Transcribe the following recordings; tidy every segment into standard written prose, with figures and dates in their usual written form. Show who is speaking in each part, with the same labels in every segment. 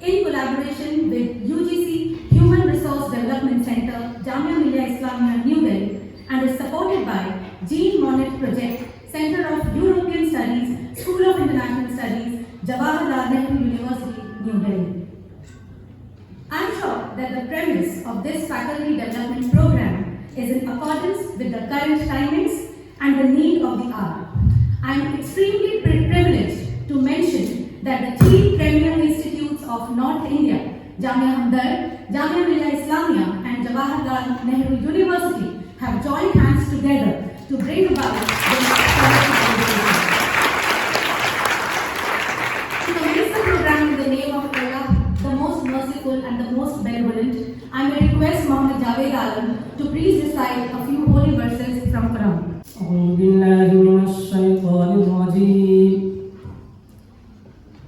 Speaker 1: in collaboration with UGC Human Resource Development Center, Jamia ISLAMIA, New Delhi, and is supported by Monnet Project, Center of European Studies, School of International Studies, Jawaharlal Nehru University, New Delhi. I am sure that the premise of this faculty development program is in accordance with the current timings and the need of the hour. I am extremely privileged to mention that the three premier institutes of North India, Jamia Hamdard, Jamia ISLAMIA, and Jawaharlal Nehru University, have joined hands together to bring about this quality. To commence the program in the name of Allah, the most merciful and the most benevolent, I may request Muhammad Javed Alam to please recite a few holy verses from Quran.
Speaker 2: أعوذ بالله من الشيطان الرجيم.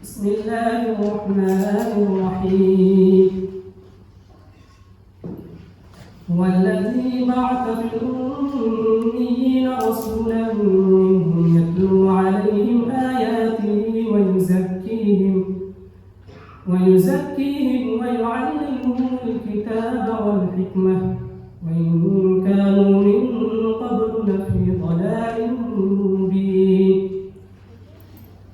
Speaker 2: بسم الله الرحمن الرحيم. هو الذي بعث في الأميين رسولا منهم يتلو عليهم آياته ويزكيهم ويعلمهم الكتاب والحكمة وإن كانوا من قبل لفي ضلال مبين.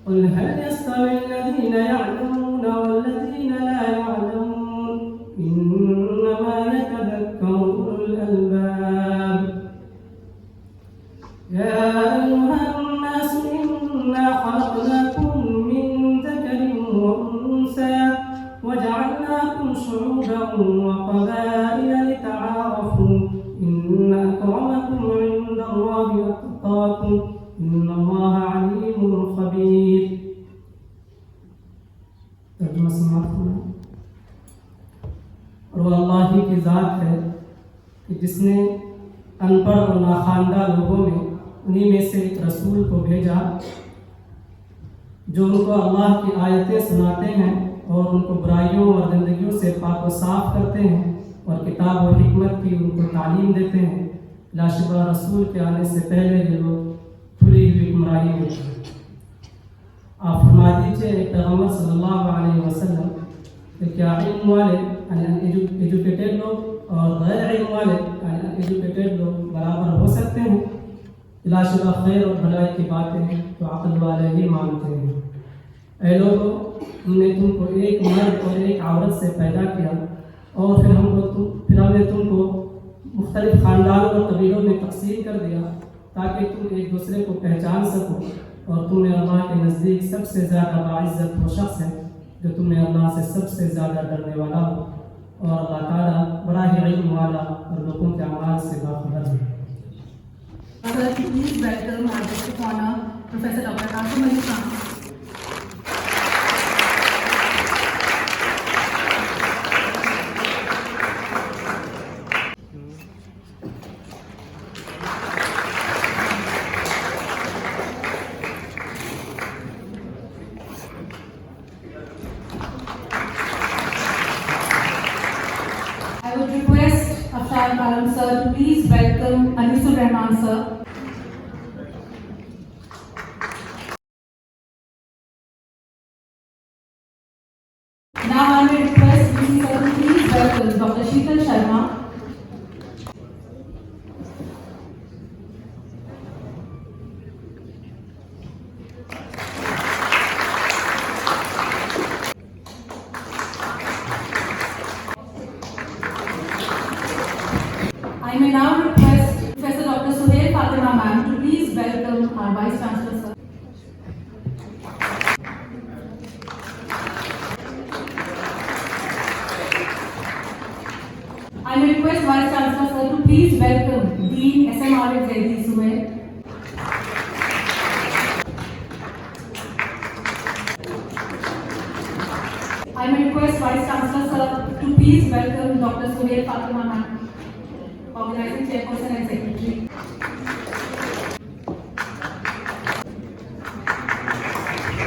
Speaker 2: قل هل يستوي الذين يعلمون والذين لا يعلمون إنما يتذكر أولو الألباب. يا أيها الناس إنا خلقناكم من ذكر وأنثى وجعلناكم شعوبا وقبائل لتعارفوا إن أكرمكم عند الله أتقاكم إن الله عليم خبير. तर्जुमा समाप्त हुआ। और वह अल्लाह ही की ज़ात है कि जिसने अनपढ़ और नाखानदा लोगों में उन्हीं में से एक रसूल को भेजा जो उनको अल्लाह की आयतें सुनाते हैं और उनको बुराइयों और गंदगियों से पाक व साफ करते हैं और किताब और हिकमत की उनको तालीम देते हैं। लाशिबा रसूल के आने से पहले ये लोग खुली हुई गुमराही में थे। आप फरमा दीजिए पैगम्बर सल्लल्लाहु अलैहि वसल्लम कि क्या इल्म वाले एजुकेटेड लोग और गैर इल्म वाले एजुकेटेड लोग बराबर हो सकते हैं? लाशिबा खैर और भलाई की बातें तो अक़ल वाले ही मानते हैं। ऐ लोगों, हमने तुमको एक मर्द और एक औरत से पैदा किया और फिर हमने तुमको मुख्तलिफ ख़ानदानों और कबीलों में तकसीम कर दिया ताकि तुम एक दूसरे को पहचान सको। और तुम्हें अल्लाह के नज़दीक सबसे ज़्यादा बाइज़्ज़त वो शख्स है जो तुम्हें अल्लाह से सबसे ज़्यादा डरने वाला हो और अल्लाह ताला बड़ा ही इल्म वाला और लोगों के अमाल से बाखबर है।
Speaker 1: Please welcome our guest of honor, Professor Dr. I would request Afshar Kalam sir to please welcome Anisul Rahman sir. Now I will request DC sir to please welcome Dr. Sheetal Sharma. I may now request Professor Dr. Suhail Fatima ma'am to please welcome our Vice Chancellor sir. I may request Vice Chancellor sir to please welcome Dean SMR Zaidi SUMER. I may request Vice Chancellor sir to please welcome Dr. Suhail Fatima ma'am, Organizing Chairperson and Secretary.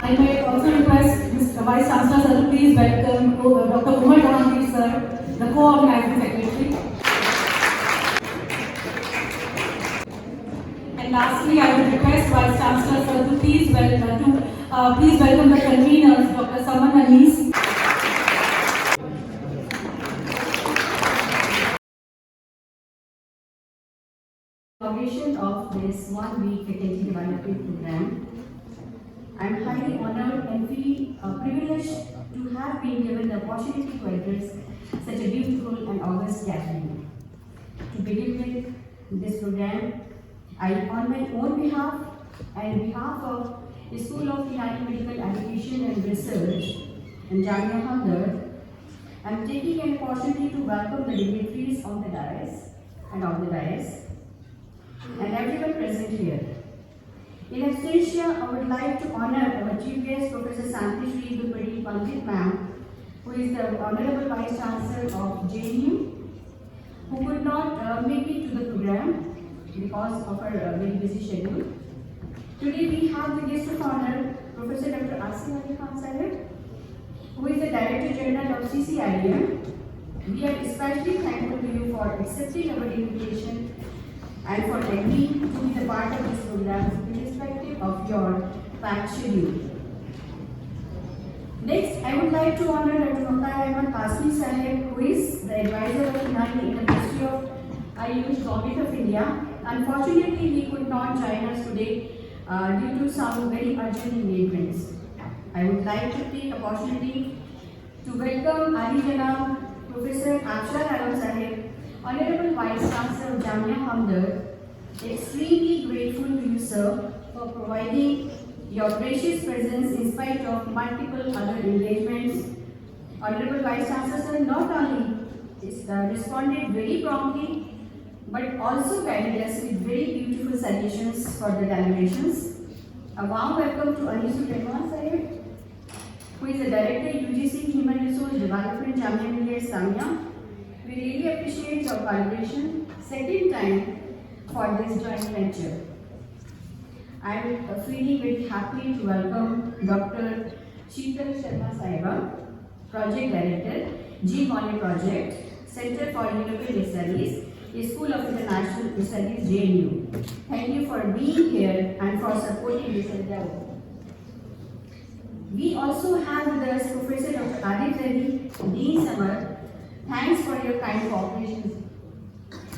Speaker 1: I may also request Mr. Vice Chancellor sir to please welcome Dr. Unani sir, the Co-Organizing Secretary. And lastly, I would request Vice Chancellor sir to please welcome the conveners, Dr. Unani.
Speaker 3: Inauguration of this one-week faculty development program. I am highly honored and feel privileged to have been given the opportunity to address such a beautiful and august gathering. To begin with this program, I, on my own behalf and behalf of the School of Unani Medical Adaptation and Research and Jamia Hamdard, I am taking an opportunity to welcome the dignitaries on the dais and everyone present here. In absentia, I would like to honor our chief guest, Professor Santi Shri Dupadi Pandit ma'am, who is the Honorable Vice Chancellor of JNU, who could not make it to the program because of her very busy schedule. Today we have the guest of honor, Professor Dr. Asif Khan Sahib, who is the Director General of CCIDM. We are especially thankful to you for accepting our invitation and for agreeing to be the part of this program irrespective of your packed schedule. Next, I would like to honor Dr. Muktar Kasmi Sahib, who is the advisor of Unani in the Ministry of Ayush, Government of India. Unfortunately, he could not join us today due to some very urgent engagements. I would like to take opportunity to welcome Ali Janab Professor Afshar Alam Sahib, Honorable Vice Chancellor of Jamia Hamdard. Extremely grateful to you, sir, for providing your precious presence in spite of multiple other engagements. Honorable Vice Chancellor, sir, not only responded very promptly, but also guided us with very beautiful suggestions for the deliberations. A warm welcome to Anisul Rahman Sahib, who is the Director UGC Human Resource Development, Jamia MILLIA ISLAMIA. We really appreciate your collaboration, second time for this joint venture. I am feeling very happy to welcome Dr. Sheetal Sharma Sahiba, Project Director, Monnet Project, Center for European Studies, School of International Studies, JNU. Thank you for being here and for supporting this endeavor. We also have with us Professor Dr. Adit Reddy, Dean SUMER. Thanks for your kind cooperation.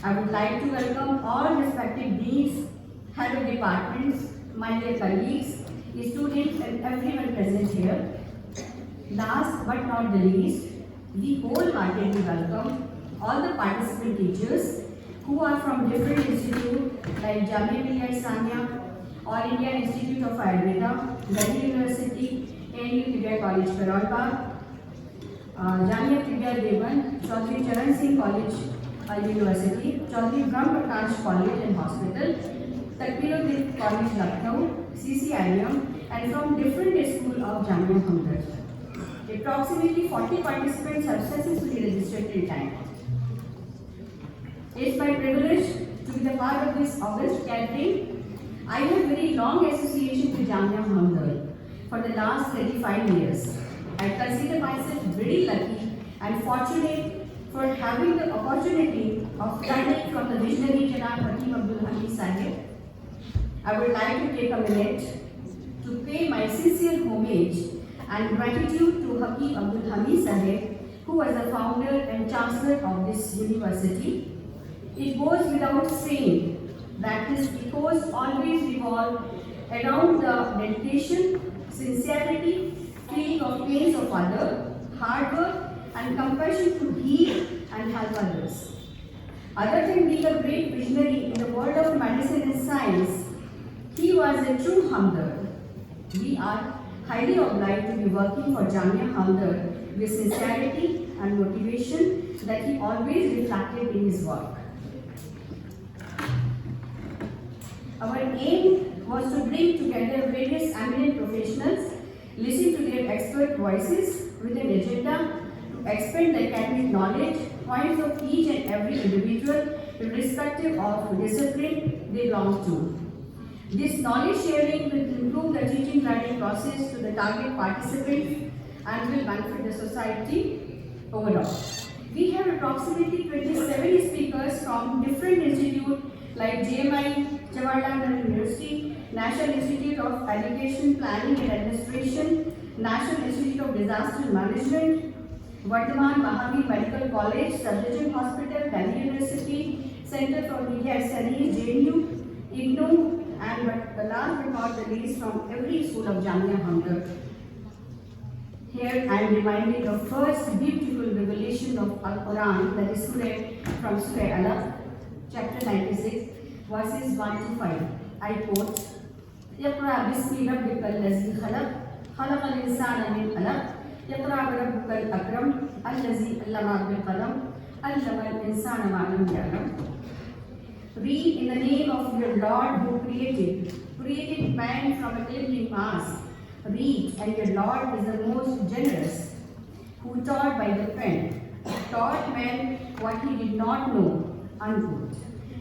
Speaker 3: I would like to welcome all respective deans, head of departments, my dear colleagues, students and everyone present here. Last but not the least, we wholeheartedly welcome all the participant teachers who are from different institutes like Jamia MILLIA ISLAMIA, All India Institute of Ayurveda, Delhi University, ANU Tibia College, Karolbagh, Jamia Tibia Devan, Chaudhry Charan Singh College, University, Chaudhry Brahm Prakash College and Hospital, Takbiruddin College, Lucknow, CCIDM, and from different schools of Jamia Hamdard. Approximately 40 participants have successfully registered till time. It's my privilege to be the part of this august gathering. I have very long association with Jamia Hamdard for the last 35 years. I consider myself very lucky and fortunate for having the opportunity of learning from the visionary Janab Hakim Abdul Hamid Sahib. I would like to take a minute to pay my sincere homage and gratitude to Hakim Abdul Hamid Sahib, who was the founder and chancellor of this university. It goes without saying that his ethos always revolved around the dedication, sincerity, feeling of pains of others, hard work and compassion to heal and help others. Other than being a great visionary in the world of medicine and science, he was a true Hamdard. We are highly obliged to be working for Jamia Hamdard with sincerity and motivation that he always reflected in his work. Our aim was to bring together various eminent professionals, listen to their expert voices with an agenda to expand the academic knowledge, points of each and every individual, irrespective of discipline they belong to. This knowledge sharing will improve the teaching learning process to the target participants and will benefit the society overall. We have approximately 27 speakers from different institutes like GMI, Jawaharlal University, National Institute of Education, Planning and Administration, National Institute of Disaster Management, Vardhaman Mahavir Medical College, Surgeon Hospital, Delhi University, Center for Media Studies, JNU, IGNOU, and last but not the least, from every school of Jamia Hamdard. Here I am reminding the first beautiful revelation of Al-Quran, that is from Surah Alaq, chapter 96, verses 1 to 5. I quote, يقرأ باسم ربك الذي خلق خلق الإنسان من علق يقرأ بربك الأكرم الذي علم بالقلم علم الإنسان ما لم يعلم. Read in the name of your Lord who created man from a living mass. Read, and your Lord is the most generous, who taught by the pen, taught man what he did not know, unquote.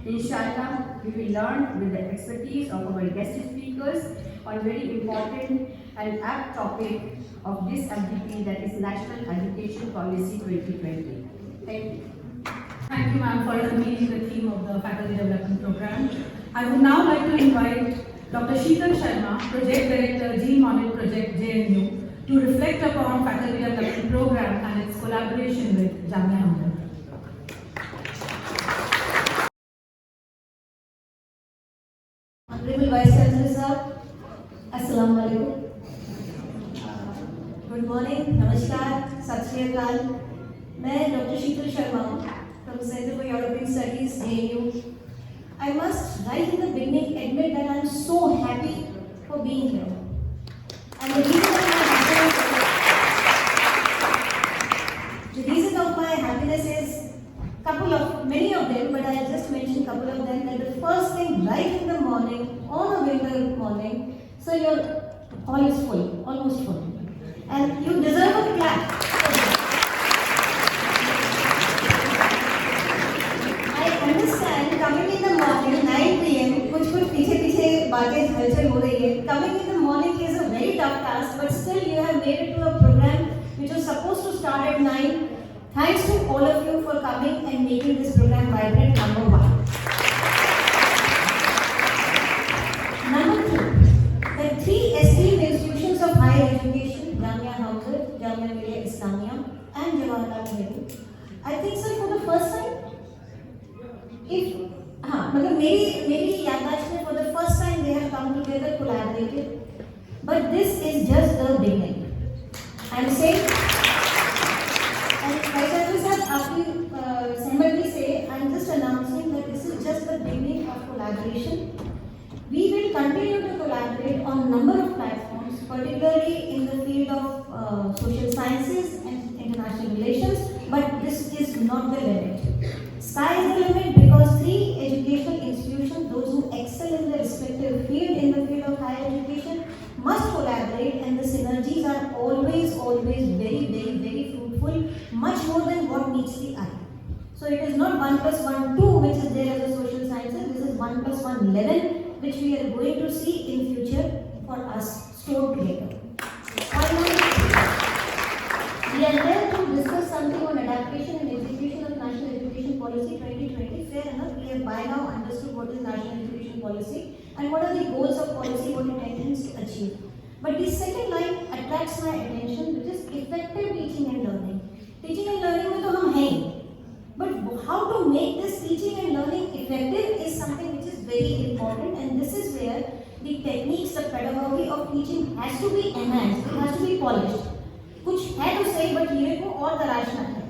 Speaker 3: Inshallah, we will learn with the expertise of our guest speakers on very important and apt topic of this FDP, that is National Education Policy 2020. Thank you.
Speaker 1: Thank you, ma'am, for unveiling the theme of the Faculty Development Program. I would now like to invite Dr. Sheetal Sharma, Project Director, Gene Monnet Project, JNU, to reflect upon Faculty Development Program and its collaboration with Jamia Hamdard.
Speaker 4: Honorable Vice Chancellor Sir, Assalamu Alaikum. Good morning, Namaskar, Sat Shri Akal. मैं Dr. Sheetal Sharma from Center for European Studies, JNU. I must right in the beginning admit that I am so happy for being here. And the reason of my happiness is many of them, but I'll just mention a couple of them. That the first thing right in the morning, on a winter morning, so your hall is full, almost full. And you deserve a clap. I understand coming in the morning, 9 PM, कुछ पीछे बातें हलचल हो रही है. Coming in the morning is a very tough task, but still you have made it to a program which was supposed to start at 9. Thanks to all of you for coming and making this program vibrant, number one. Number two, the three esteemed institutions of higher education, Jamia Hamdard, Jamia MILLIA ISLAMIA, and Jawaharlal Nehru. I think, sir, for the first time, मतलब मेरी याददाश्त में for the first time they have come together, collaborated. But this is just the beginning. I am saying, and Vice Chancellor sir, after सहमति से, I am just announcing that this is just the beginning of collaboration. We will continue to collaborate on a number of platforms, particularly in the field of social sciences and international relations. But this is not the limit. Sky is the limit because three educational institutions, those who excel in their respective field in the field of higher education, must collaborate, and the synergies are always very fruitful, much more than what meets the eye. So it is not 1 + 1 2, which is there as a social sciences. This is 1 + 1 11, which we are going to see in future for us stored together. We are there to discuss something on adaptation and execution of National Education Policy 2020. Fair enough, we have by now understood what is National Education Policy and what are the goals of policy, what it intends to achieve. But the second line attracts my attention, which is effective teaching and learning. Teaching and learning में तो हम हैं, but how to make this teaching and learning effective is something which is very important, and this is where the techniques, the pedagogy of teaching has to be enhanced, it has to be polished. कुछ है तो सही, but ये को और तराशना है.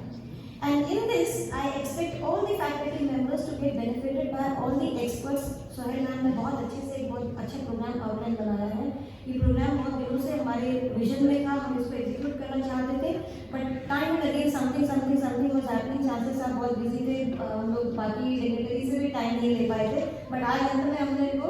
Speaker 4: And in this, I expect all the faculty members get benefited by all the experts. Sohail ma'am ने बहुत अच्छे से एक बहुत अच्छा प्रोग्राम आउटलाइन बनाया है. ये प्रोग्राम बहुत दिनों से हमारे विजन में था, हम इसको एग्जीक्यूट करना चाहते थे, but time and again something was happening. Chances आप बहुत बिजी थे, हम लोग बाकी डिग्निटरी से भी टाइम नहीं ले पाए थे, बट आज अंत में हमने इनको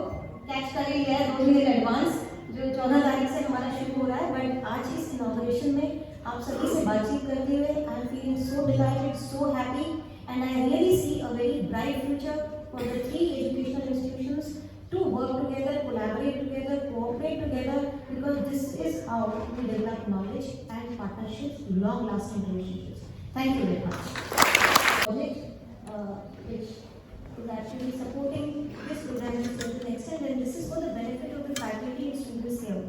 Speaker 4: कैच कर लिया है 2 दिन एडवांस, जो 14 तारीख से हमारा शुरू हो रहा है. बट आज इस इनॉग्रेशन में आप सभी से बातचीत करते हुए I am feeling so dilated, so happy, and I really see a very bright future for the 3 educational institutions to work together, collaborate together, cooperate together, because this is how we develop knowledge and partnerships, long-lasting relationships. Thank you very much. Project which is actually supporting this program to a certain extent, and this is for the benefit of the faculty and students here.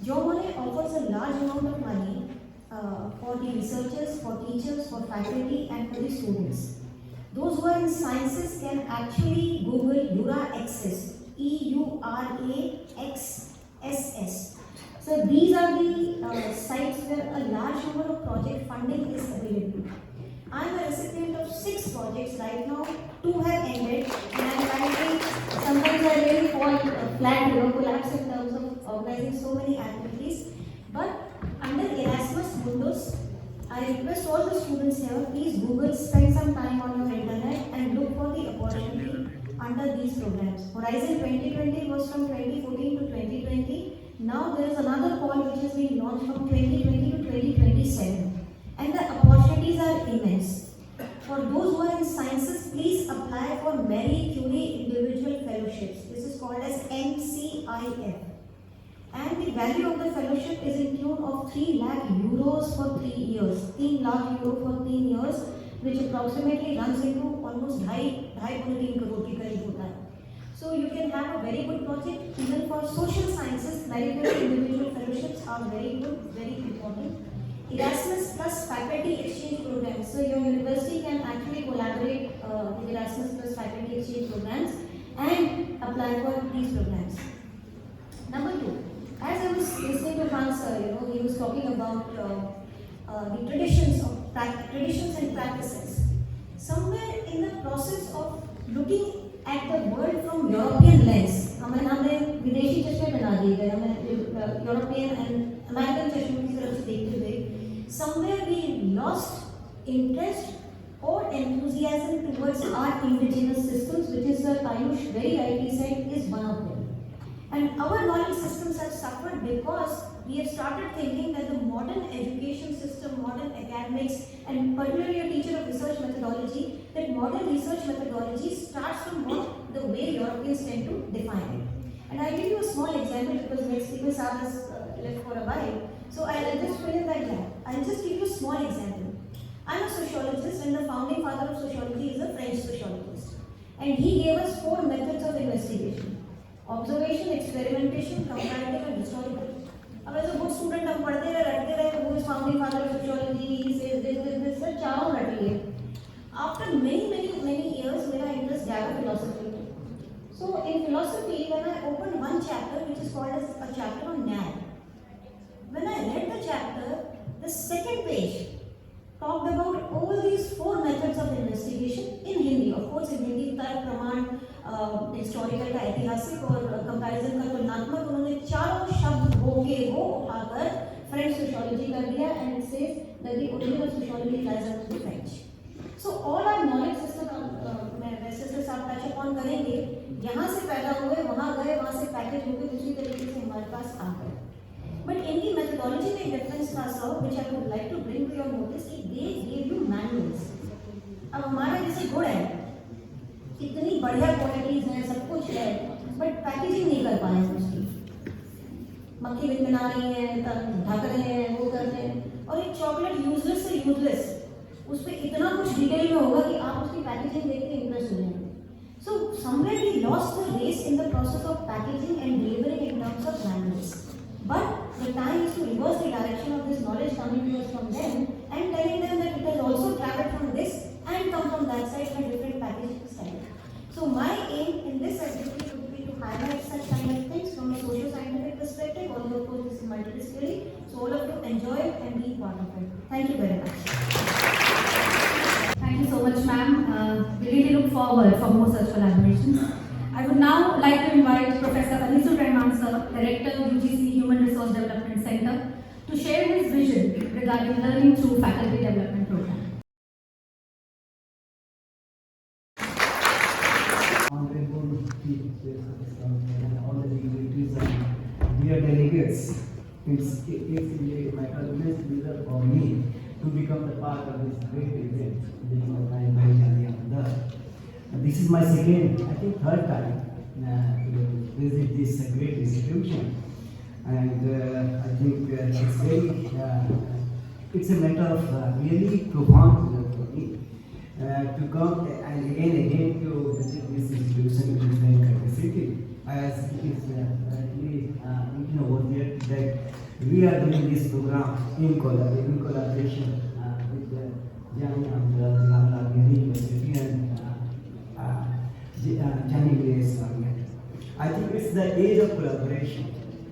Speaker 4: Monnet offers a large amount of money for the researchers, for teachers, for faculty and for the students. Those who are in sciences can actually Google EuraXS, EURAXSS. So these are the sites where a large number of project funding is available. I am a recipient of 6 projects right now. 2 have ended, and sometimes I really fall flat, collapse in terms of organizing so many activities. But under Erasmus Mundus, I request all the students here, please Google, spend some time on your internet and look for the opportunity under these programs. Horizon 2020 was from 2014 to 2020. Now there is another call which is being launched from 2020 to 2027. And the opportunities are immense. For those who are in sciences, please apply for Marie Curie Individual Fellowships. This is called as MCIF. And the value of the fellowship is in tune of 3 lakh euros for 3 years. 3 lakh euro for 3 years, which approximately runs into almost 2.5 crore के करीब होता है. So you can have a very good project. Even for social sciences, medical individual fellowships are very good, very important. Erasmus plus faculty exchange programs. So your university can actually collaborate with Erasmus plus faculty exchange programs and apply for these programs. Number 2. As I was listening to Hans, he was talking about the traditions and practices. Somewhere in the process of looking at the world from European lens, हमने विदेशी चश्मे बना दिए थे, हमें European and American चश्मों की तरफ से देखते हुए, somewhere we lost interest or enthusiasm towards our indigenous systems, which is Ayush very rightly said is one of them. And our knowledge systems have suffered because we have started thinking that the modern education system, modern academics, and particularly a teacher of research methodology, that modern research methodology starts from what the way Europeans tend to define it. And I'll give you a small example because next speaker Saab has left for a while. So I'll just fill in that gap. I'll just give you a small example. I'm a sociologist, and the founding father of sociology is a French sociologist. And he gave us 4 methods of investigation. Observation, experimentation, comparative and historical. अब ऐसे बहुत student हम पढ़ते रहे तो वो founding father of sociology से sir चारों रट लिए. After many years, मेरा interest gave philosophy. So in philosophy, when I opened one chapter which is called as a chapter on न्याय, when I read the chapter, the second page talked about all these 4 methods of investigation in Hindi. Of course, in Hindi तर्क प्रमाण historical का ऐतिहासिक और comparison का तुलनात्मक, उन्होंने 4 शब्द वो उठाकर फ्रेंच सोशियोलॉजी कर दिया, and it says that the origin of sociology lies in the French. So all our knowledge system मैं वैसे से साथ टच अपॉन करेंगे, यहाँ से पैदा हुए, वहाँ गए, वहाँ से पैकेज होकर दूसरी तरीके से हमारे पास आ गए. बट इनकी मेथोडोलॉजी में डिफरेंस था so which I would like to bring to your notice कि दे गिव यू मैनुअल्स. अब हमारा जैसे गुड़ है, इतनी बढ़िया क्वालिटीज हैं, सब कुछ है, बट पैकेजिंग नहीं कर पाए हैं उसकी. मक्खी बिना रही है, ढक रहे हैं, वो कर रहे हैं, और एक चॉकलेट यूजलेस से यूजलेस, उस पर इतना कुछ डिटेल में होगा कि आप उसकी पैकेजिंग देख के इंप्रेस हो जाएंगे. So somewhere we lost the race in the process of packaging and delivering in terms of manuals. But the time is to reverse the direction of this knowledge coming to us from them and telling them that it has also traveled from this and come from that side in a different packaging style. So my aim in this activity would be to highlight such kind of things from a socio-scientific perspective, although of course this is multidisciplinary, so all of you enjoy it and be part of it. Thank you very much.
Speaker 1: Thank you so much, ma'am. We really look forward for more such collaborations. I would now like to invite Professor Anisul Rahman Sir, Director, UGC Human Resource Development Center, to share his vision regarding learning through faculty development program.
Speaker 5: Honorable Chief Justice and all the dignitaries and dear delegates, it's my privilege for me to become the part of this great event being organized by Jamia Hamdard. This is my second, I think third time to visit this great institution, and I think it's a matter of really profound for me to come and again to visit this institution in the city, as it is rightly written over there that we are doing this program in collaboration with the Jamia Hamdard University and Gynaecology. I think it's the age of collaboration.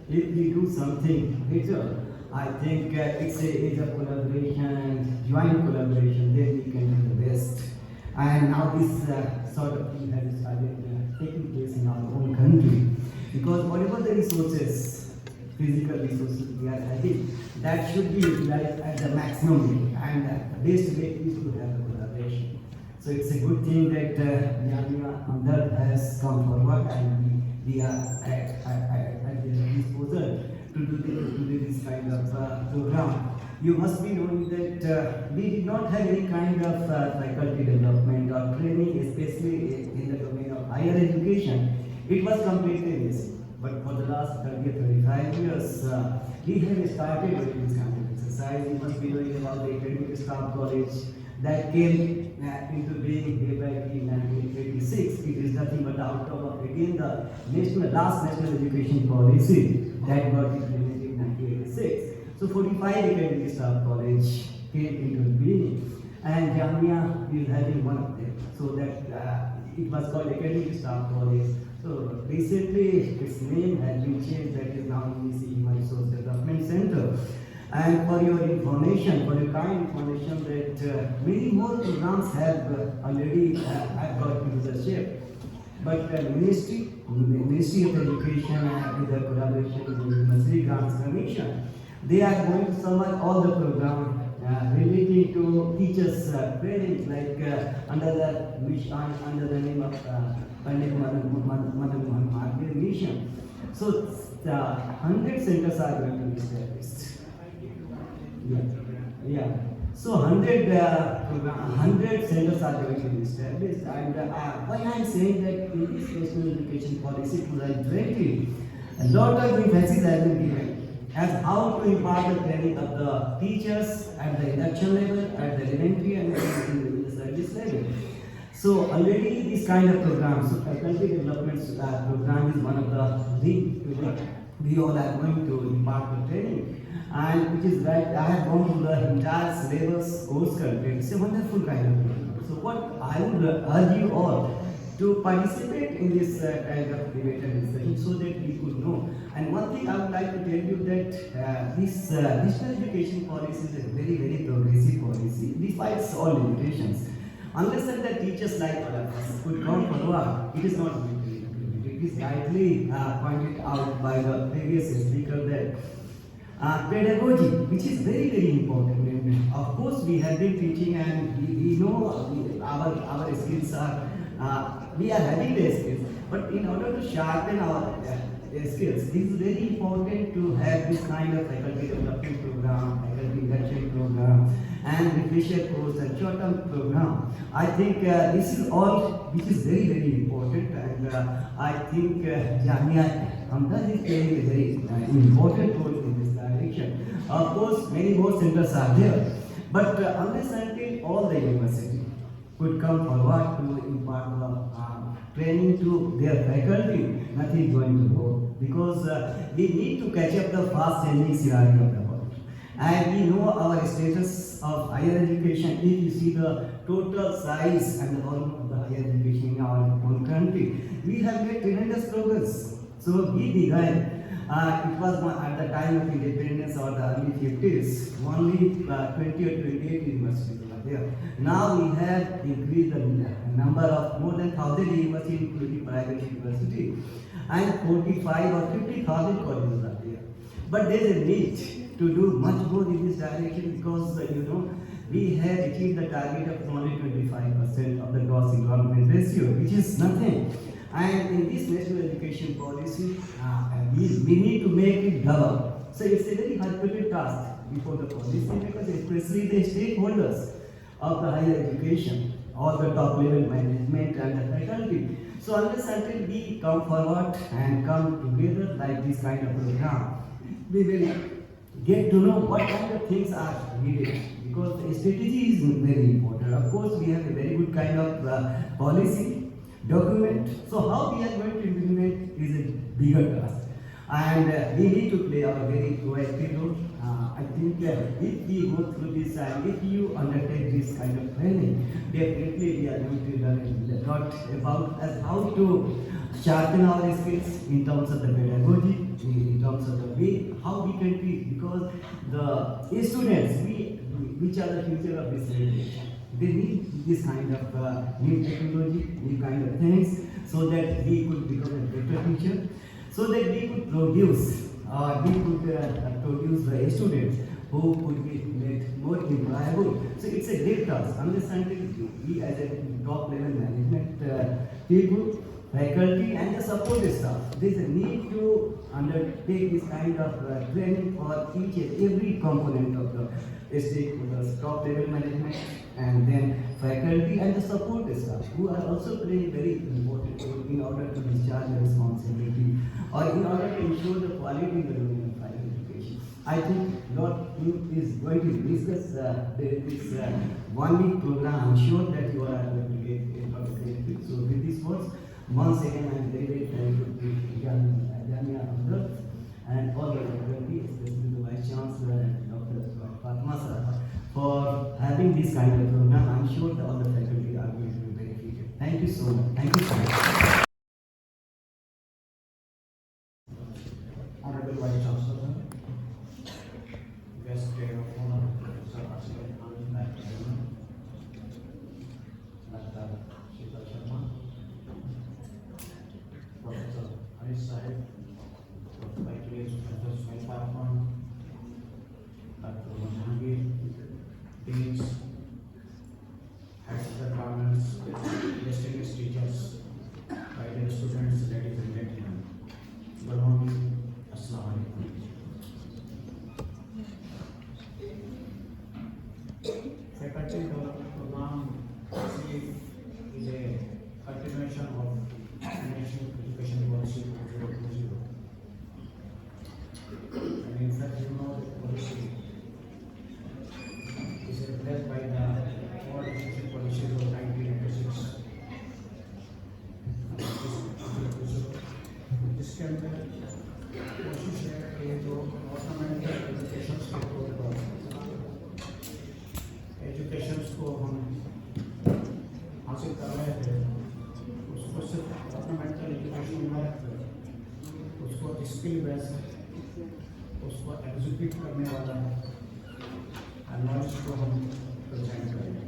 Speaker 5: If we do something better, I think it's the age of collaboration and joint collaboration, then we can do the best. And now this sort of thing has started taking place in our own country. Because whatever the resources, physical resources we are having, that should be utilized at the maximum rate. And the best way is to have a collaboration. So it's a good thing that Jamia Hamdard has come forward, and we are at their disposal to do this kind of program. You must be knowing that we did not have any kind of faculty development or training, especially in the domain of higher education. It was completely missing. But for the last 30 or 35 years, we have started with this kind of exercise. You must be knowing about the Academic Staff College that came into being way back in 1986. It is nothing but the outcome of again the last national education policy that got implemented in 1986. So 45 Academic Staff College came into being, and Jamia is having one of them. So that it was called Academic Staff College. So recently its name has been changed, that is now UGC Human Resource Development Center. And for your information, for your kind information, that many more programs have already got into the shape. But the Ministry of Education with the collaboration with the University Grants Commission, they are going to sum up all the programs relating to teachers training, like under the name of Pandit Madan Mission. So 100 centers are going to be established. Yeah. So 100 centers are going to be established, and why I am saying that in this national education policy 2020, a lot of emphasis has been given as how to impart the training of the teachers at the induction level, at the elementary and in the service level. So already this kind of program, so faculty development program is one of the things we all are going to impart the training. And which is right, I have gone through the entire syllabus course content. It's a wonderful kind of program. So what I would urge you all to participate in this kind of debate and discussion so that we could know. And one thing I would like to tell you that this national education policy is a very, very progressive policy, despite all limitations. Unless that the teachers like us could come forward, it is not going to be implemented. It is rightly pointed out by the previous speaker that pedagogy, which is very, very important. Of course, we have been teaching, and we know our skills are, we are having the skills. But in order to sharpen our skills, it is very important to have this kind of faculty development program, faculty induction program, and refresher course and short-term program. I think this is all which is very, very important, and I think Jamia Hamdard is playing a very important role in this direction. Of course, many more centers are there, but unless until all the university could come forward to impart the training to their faculty, nothing is going to go, because we need to catch up the fast-changing scenario of the world. And we know our status of higher education. If you see the total size and the volume of the higher education in our own country, we have made tremendous progress. So we began It was at the time of independence or the early 50s, only 20 or 28 universities were there. Now we have increased the number of more than 1,000 universities, including private university, and 45 or 50,000 colleges are there. But there is a need to do much more in this direction because, we have achieved the target of only 25% of the gross enrollment ratio, which is nothing. And in this national education policy, we need to make it double. So it's a very Herculean task before the policy because especially the stakeholders of the higher education, all the top level management and the faculty. So unless until we come forward and come together like this kind of program, we will get to know what kind of things are needed. Because the strategy is very important. Of course, we have a very good kind of policy document. So how we are going to implement is a bigger task, and we need to play our very proactive role. I think if we go through this and if you undertake this kind of training, definitely we are going to learn a lot about as how to sharpen our skills in terms of the pedagogy, in terms of the way how we can teach. Because the students, which are the future of this generation, they need this kind of new technology, new kind of things, so that we could become a better teacher, so that we could produce the students who could be made more employable. So it's a great task. Unless until we as a top level management people, faculty and the support staff, there is a need to undertake this kind of training for each and every component of the stakeholders, top level management, and then faculty and the support staff, who are also playing very important role in order to discharge the responsibility or in order to ensure the quality in the domain of higher education. I think Lord is going to discuss this 1 week program. I'm sure that you are going to get a lot of benefit. So with these words, once again, I'm very, very thankful to Jamia Hamdard and all the faculty, especially the Vice Chancellor and Dr. Fatma Sir, for having this kind of program. I'm sure that all the faculty are going to be benefited. Thank you so much. Thank you so much.
Speaker 6: Honorable Vice Chancellor, Guest Chair of Honor, Professor Aslan Anand, Dr. Sheetal Sharma, Professor Harish Sahib, Vice Professor Smail Parkman, Dr. Monnet, Deans, Heads of Departments, distinguished teachers, my dear students, ladies and gentlemen, good morning. Assalamu alaikum. Faculty Development Program is a continuation of National Education Policy 2020. And in fact, the policy is led by the All Education Policies of 1996. जिसके अंदर कोशिश है कि जो ornamental educations को हम हासिल कर रहे थे, उसको सिर्फ ऑर्नामेंटल एजुकेशन में उसको स्किल बेस्ड, उसको एग्जीक्यूट करने वाला नॉलेज को हम प्रेजेंट करेंगे।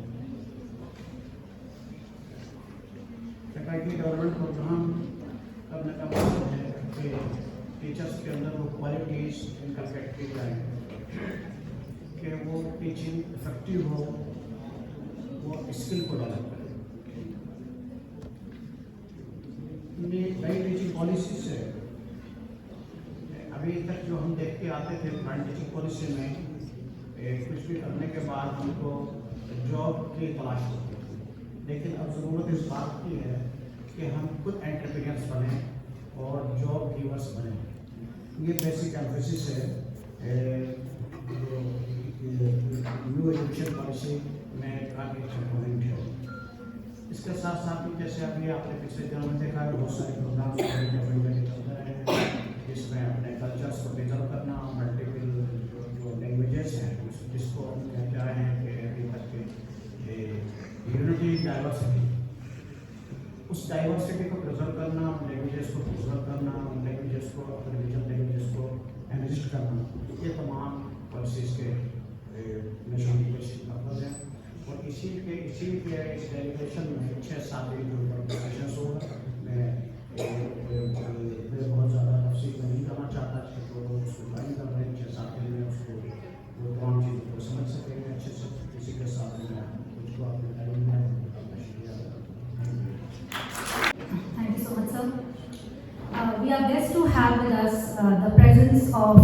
Speaker 6: फैकल्टी डेवलपमेंट प्रोग्राम करने का मतलब है कि टीचर्स के अंदर वो क्वालिटीज इनकलकेट की जाए कि वो टीचिंग इफेक्टिव हो, वो स्किल को डेवलप करे। नई टीचिंग पॉलिसी से अभी तक जो हम देख के आते थे करंट टीचिंग पॉलिसी में कुछ भी करने के बाद हमको जॉब की तलाश होती थी, लेकिन अब ज़रूरत इस बात की है कि हम खुद एंटरप्रेन्योर्स बने और जॉब गिवर्स बने। ये बेसिक एम्फेसिस है न्यू एजुकेशन पॉलिसी में काफ़ी कंपोनेंट है। इसके साथ साथ ही जैसे अभी आपने पिछले दिनों में देखा है, बहुत सारे प्रोग्राम चल रहे हैं जिसमें अपने कल्चर्स को प्रिजर्व करना, मल्टीपल जो लैंग्वेजेस हैं जिसको हम कह रहे हैं कि अभी तक के यूनिटी डाइवर्सिटी, उस डाइवर्सिटी को प्रिजर्व करना, उन लैंग्वेजेस को प्रिजर्व करना, उन लैंग्वेजेस को, अपने रीजन लैंग्वेजेस को एनरिच करना, ये तमाम पॉलिसीज़ के नेशनल लीडरशिप मतलब है। और इसी के इस डेलीगेशन में 6-7 दिन के ऊपर डिस्कशंस होगा। मैं बहुत ज़्यादा तफसील में नहीं करना चाहता कि जो लोग उसको ज्वाइन कर रहे हैं 6-7 दिन में उसको वो तमाम चीज़ों को समझ सकेंगे अच्छे से। इसी के साथ में उसको अपने टाइम में
Speaker 1: Thank you so much, sir. We are blessed to have with us the presence of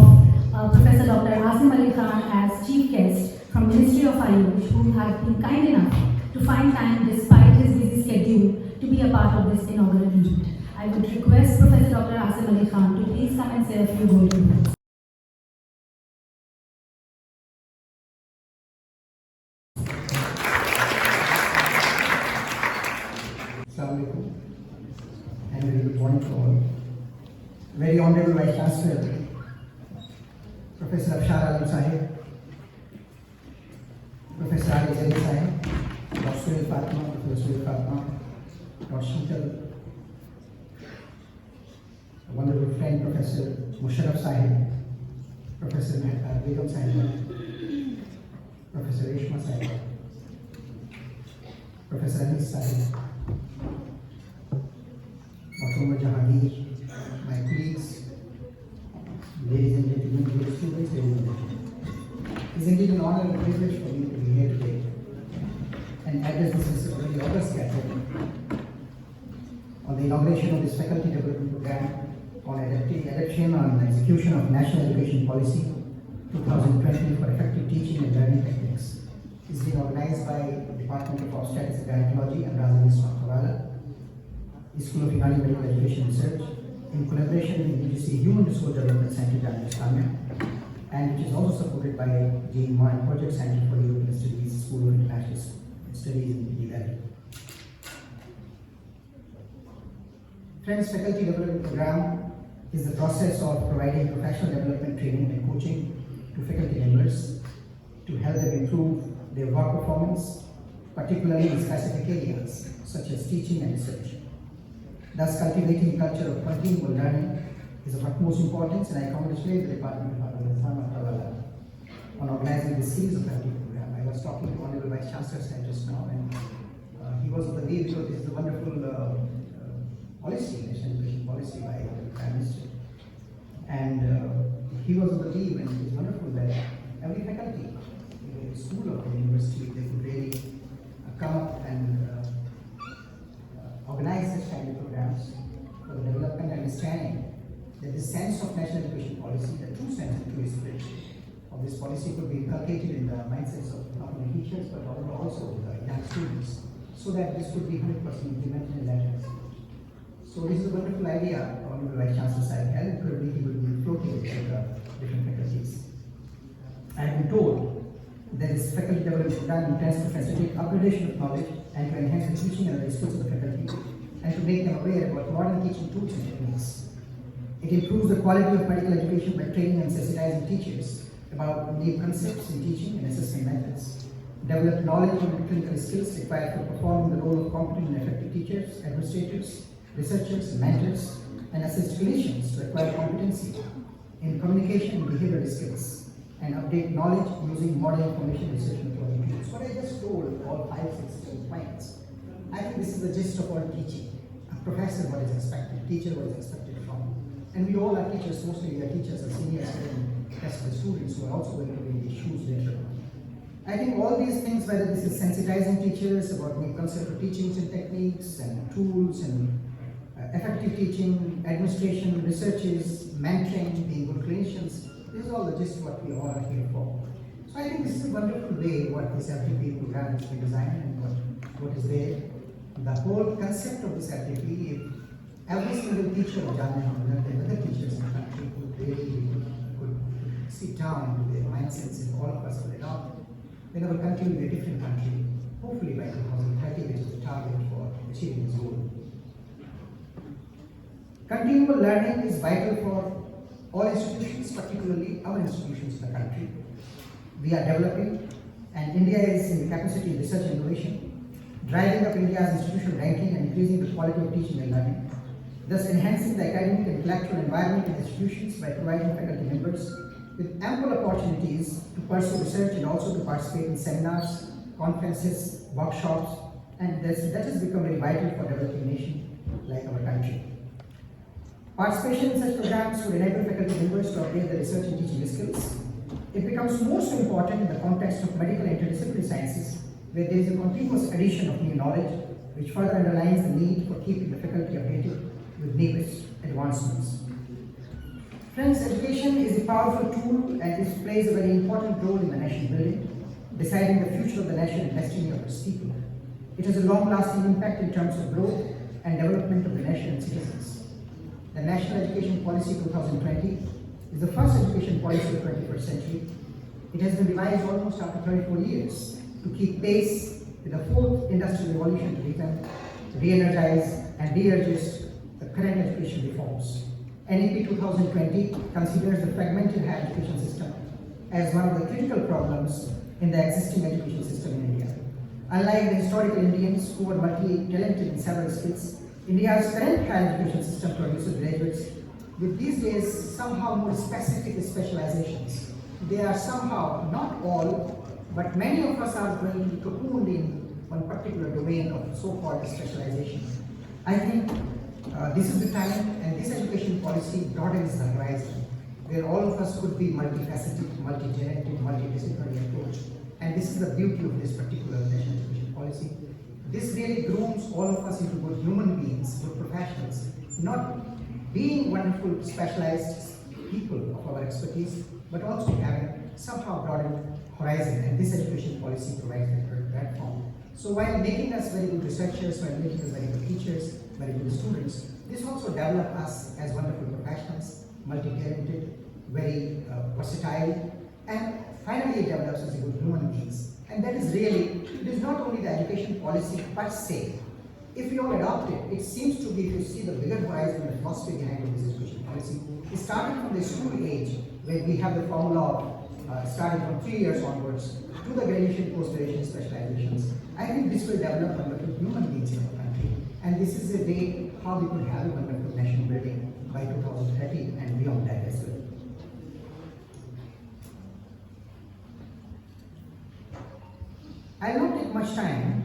Speaker 1: Professor Dr. Asim Ali Khan as chief guest from Ministry of Ayush, who has been kind enough to find time despite his busy schedule to be a part of this inaugural event. I would request Professor Dr. Asim Ali Khan to please come and say a few golden words.
Speaker 7: Assalamualaikum and very good morning to all. Very Honorable Vice Chancellor, Professor Afshar Alam Sahib, Professor Ali Zaid Sahib, Dr. Suhail Fatma, Professor Suhail Fatma, Dr. Sheetal, wonderful friend Professor Musharraf Sahib, Professor Begum Sahib, Professor Reshma Sahib, Professor Anis Sahib, Dr. Umar Jahangir, my colleagues, ladies and gentlemen, dear students, ladies and gentlemen. It is indeed an honor and a privilege for me to be here today and address this very august gathering on the inauguration of this faculty development program on adaptation and execution of National Education Policy 2020 for effective teaching and learning techniques. It is being organized by the Department of Obstetrics and Gynaecology and Razali School of Unani Medical Education Research in collaboration with UGC Human Resource Development Center, Jamia Hamdard, and which is also supported by Gene Monnet Project Center for European Studies, School of International Studies in Delhi. Friends, Faculty Development Program is the process of providing professional development training and coaching to faculty members to help them improve their work performance, particularly in specific areas such as teaching and research. Thus, cultivating a culture of continual learning is of utmost importance, and I congratulate the Department of Adaptation on organizing this series of faculty program. I was talking to Honorable Vice Chancellor just now, and he was of the belief because this is a wonderful policy, national education policy by the Prime Minister, and he was of the belief, and it is wonderful that every faculty, in the school or the university, they could really come up and organize such kind of programs for the development and understanding that the sense of national education policy, the true sense and true spirit of this policy could be inculcated in the mindsets of not only teachers but also the young students, so that this could be 100% implemented in letters. So this is a wonderful idea Honorable Vice Chancellor Sahib had, and probably he will be floating it to the different faculties. I have been told that this faculty development program intends to facilitate upgradation of knowledge and to enhance the teaching and the skills of the faculty, and to make them aware about modern teaching tools and techniques. It improves the quality of medical education by training and sensitizing teachers about new concepts in teaching and assessment methods, develop knowledge and clinical skills required for performing the role of competent and effective teachers, administrators, researchers, mentors, and assist clinicians to acquire competency in communication and behavioral skills, and update knowledge using modern information research methodology tools. What I just told, all 5-6 points, I think this is the gist of all teaching. A professor, what is expected, teacher, what is expected from. And we all are teachers, mostly we are teachers and seniors and test the students who are also going to be in these shoes later on. I think all these things, whether this is sensitizing teachers about new concept of teachings and techniques and tools and effective teaching, administration, researches, mentoring, being good clinicians, this is all the gist what we all are here for. So I think this is a wonderful way what this FTP program has been designed and what is there. The whole concept of this FTP, if every single teacher of Jamia Hamdard and other teachers in the country could sit down with their mindsets, and all of us could adopt, then our country will be a different country, hopefully by 2030, which is the target for achieving this goal. Continual learning is vital for all institutions, particularly our institutions in the country. We are developing, and India is in the capacity of research and innovation. driving up India's institutional ranking and increasing the quality of teaching and learning, thus enhancing the academic and intellectual environment in institutions by providing faculty members with ample opportunities to pursue research and also to participate in seminars, conferences, workshops, and that has become very vital for developing a nation like our country. Participation in such programs would enable faculty members to upgrade their research and teaching skills. It becomes most important in the context of medical and interdisciplinary sciences, where there is a continuous addition of new knowledge, which further underlines the need for keeping the faculty updated with newest advancements. Friends, education is a powerful tool and it plays a very important role in the nation building, deciding the future of the nation and destiny of its people. It has a long-lasting impact in terms of growth and development of the nation and citizens. The National Education Policy 2020 is the first education policy of the 21st century. It has been revised almost after 34 years to keep pace with the fourth industrial revolution to revamp, re-energize, and re-adjust the current education reforms. NEP 2020 considers the fragmented higher education system as one of the critical problems in the existing education system in India. Unlike the historical Indians who were multi-talented in several skills, India's current higher education system produces graduates with these days somehow more specific specializations. They are somehow, not all, but many of us are going cocooned in one particular domain of so-called specialization. I think this is the time, and this education policy broadens the horizon, where all of us could be multifaceted, multi-talented, multidisciplinary approach. And this is the beauty of this particular national education policy. This really grooms all of us into good human beings, good professionals, not being wonderful specialized people of our expertise, but also having somehow broadened horizon, and this education policy provides that platform. So while making us very good researchers, while making us very good teachers, very good students, this also develops us as wonderful professionals, multi-talented, very versatile, and finally it develops us as good human beings. And that is really, it is not only the education policy per se. If we all adopt it, it seems to be, if you see the bigger horizon and the philosophy behind this education policy, it started from the school age, where we have the formula of starting from 3 years onwards to the graduation, post-graduation specializations. I think this will develop wonderful human beings in our country, and this is a way how we could have a wonderful nation building by 2030 and beyond that as well. I will not take much time.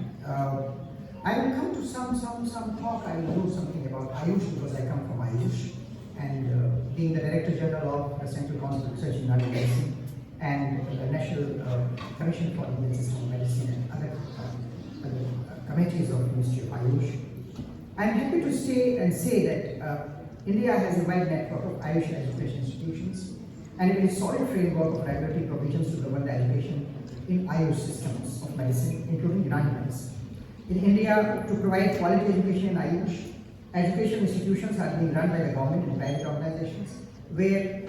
Speaker 7: I will come to some talk. I will do something about Ayush because I come from Ayush, and being the Director General of the Central Council of Research in Unani Medicine and the National Commission for Indian System of Medicine and other committees of the Ministry of Ayush. I am happy to say that India has a wide network of Ayush education institutions and a solid framework of regulatory provisions to govern the education in Ayush systems of medicine, including Unani medicine. In India, to provide quality education in Ayush, education institutions are being run by the government and private organizations, where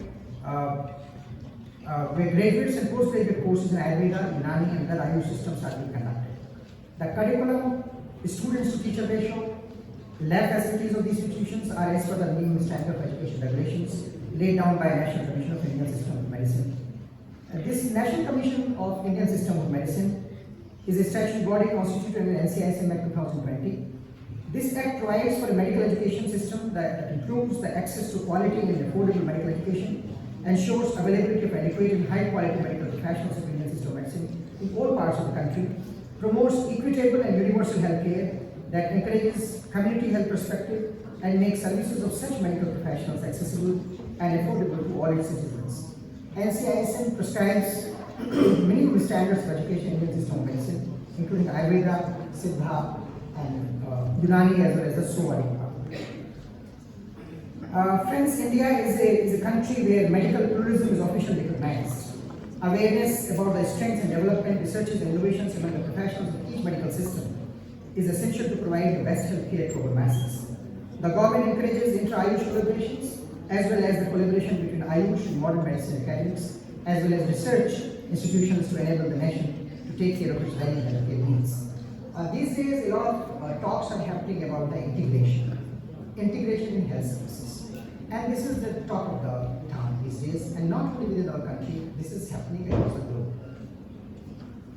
Speaker 7: graduates and postgraduate courses in Ayurveda, Unani, and other Ayush systems are being conducted. The curriculum, students to teacher ratio, lab facilities of these institutions are as per the minimum standard of education regulations laid down by National Commission of Indian System of Medicine. This National Commission of Indian System of Medicine is a statutory body constituted in NCISM Act 2020. This act provides for a medical education system that improves the access to quality and affordable medical education, ensures availability of adequate and high quality medical professionals of Indian System of Medicine in all parts of the country, promotes equitable and universal health care that encourages community health perspective and makes services of such medical professionals accessible and affordable to all its citizens. NCISM prescribes minimum standards of education in the Indian System of Medicine, including Ayurveda, Siddha, and Unani, as well as the SUMER. Friends, India is a country where medical pluralism is officially recognized. Awareness about the strengths and development, researches, and innovations among the professionals of each medical system is essential to provide the best health care to our masses. The government encourages intra-Ayush collaborations, as well as the collaboration between Ayush and modern medicine academics, as well as research institutions to enable the nation to take care of its very healthcare needs. These days, a lot of talks are happening about the integration in health services. And this is the talk of the town these days, and not only within our country, this is happening across the globe.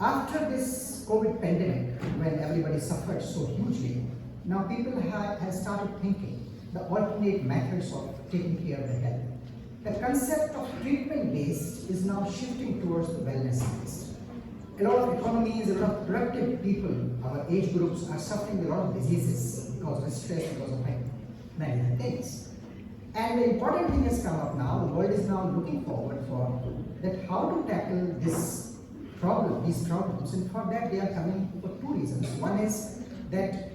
Speaker 7: After this this COVID pandemic, when everybody suffered so hugely, now people have started thinking the alternate methods of taking care of the health. The concept of treatment-based is now shifting towards the wellness-based. A lot of economies, a lot of productive people, our age groups, are suffering a lot of diseases because of stress, because of many other things. And the important thing has come up now. The world is now looking forward for that how to tackle this problem, these problems, and for that they are coming for two reasons. One is that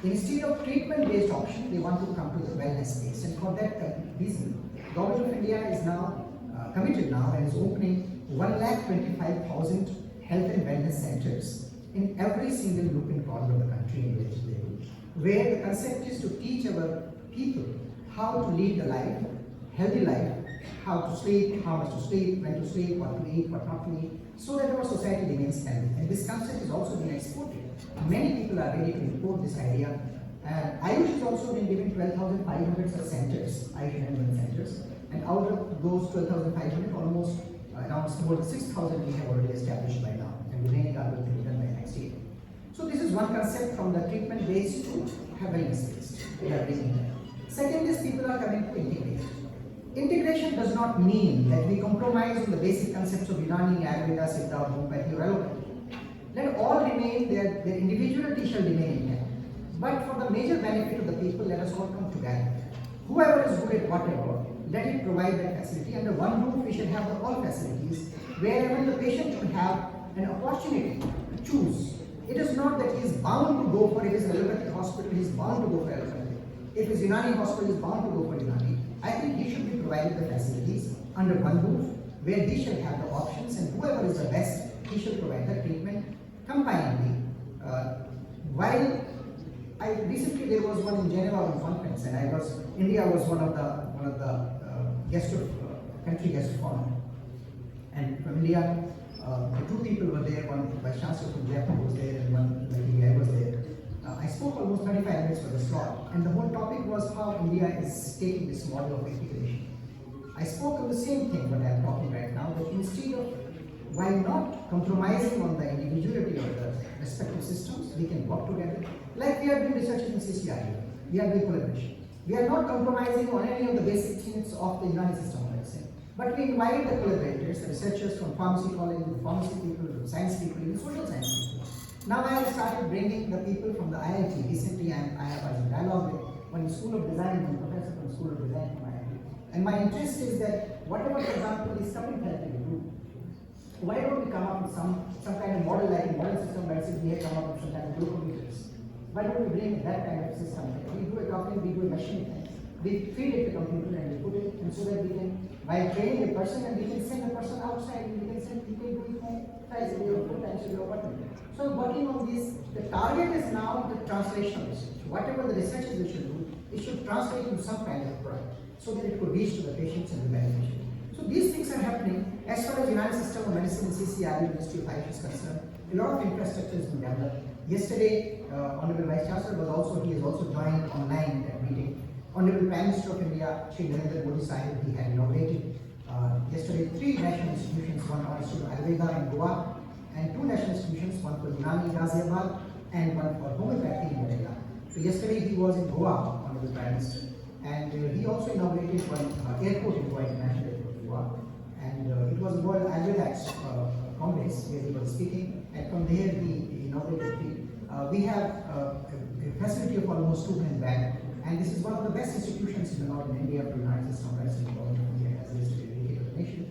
Speaker 7: instead of treatment-based option, they want to come to the wellness-based, and for that reason, Government of India is now committed now and is opening 1,25,000 health and wellness centers in every single nook and corner of the country in which they do, where the concept is to teach our people how to lead the life, healthy life, how to sleep, how much to sleep, when to sleep, what to eat, what not to eat, so that our society remains healthy. And this concept is also being exported. Many people are ready to import this idea. And Ayush has also been given 12,500 such centers, Ayush and centers. And out of those 12,500, almost around more than 6,000 we have already established by now. And the remaining are going to be done by next year. So this is one concept from the treatment-based to wellness-based. We are bringing that. Second is people are coming to integration. Integration does not mean that we compromise on the basic concepts of Unani, Ayurveda, Siddha, homeopathy, or allopathy. Let all remain, their individuality shall remain intact. But for the major benefit of the people, let us all come together. Whoever is good at whatever, let it provide that facility. Under one roof, we should have all facilities, wherever the patient should have an opportunity to choose. It is not that he is bound to go for, if it is an allopathic hospital, he is bound to go for allopathic. If his Unani hospital is bound to go for Unani, I think he should be provided the facilities under one roof, where he shall have the options, and whoever is the best, he should provide the treatment combinedly. While recently there was one in Geneva on conference, and India was one of the guest of country guest of honor, and from India, the two people were there. One vice chancellor from Deptt was there, and one I was there. I spoke almost 35 minutes for the slot, and the whole topic was how India is taking this model of integration. I spoke of the same thing what I am talking right now, that instead of, while not compromising on the individuality of the respective systems, we can work together. Like we are doing research in CCRU, we are doing collaboration. We are not compromising on any of the basic tenets of the Unani system, let's say. But we invite the collaborators, the researchers from pharmacy college, the pharmacy people, the science people, even social science people. Now I have started bringing the people from the IIT. Recently I have a dialogue with one School of Design, one professor from School of Design from IIT. And my interest is that whatever, for example, is coming therapy we do, why don't we come up with some kind of model, like a model system where we have come up with some kind of glucometers. Why don't we bring that kind of system? We do a coupling, we do a machine thing. We feed it to the computer and we put it, and so that we can, while training a person, and we can send a person outside, and we can send people doing home twice a day or 4 times a day or whatever. So working on this, the target is now the translation research. Whatever the research we should do, it should translate into some kind of product, so that it could reach to the patients and the beneficiary. So these things are happening. As far as the United System of Medicine and CCRU Ministry of Health is concerned, a lot of infrastructure has been developed. Yesterday, Honorable Vice Chancellor he has also joined online that meeting. Honorable Prime Minister of India, Shri Narendra Modi Sahib, he had inaugurated yesterday 3 national institutions, one Institute of Ayurveda in Goa, and 2 national institutions, one for Unani in Ghaziabad and one for homeopathy in Manila. So yesterday he was in Goa, Honorable Prime Minister, and he also inaugurated one airport in Goa, International Airport in Goa, and it was a World Ayurveda Congress where he was speaking, and from there he inaugurated 3. We have a facility of almost 200 beds, and this is one of the best institutions in the northern India for United States of Medicine. India has listed dedicated to the nation.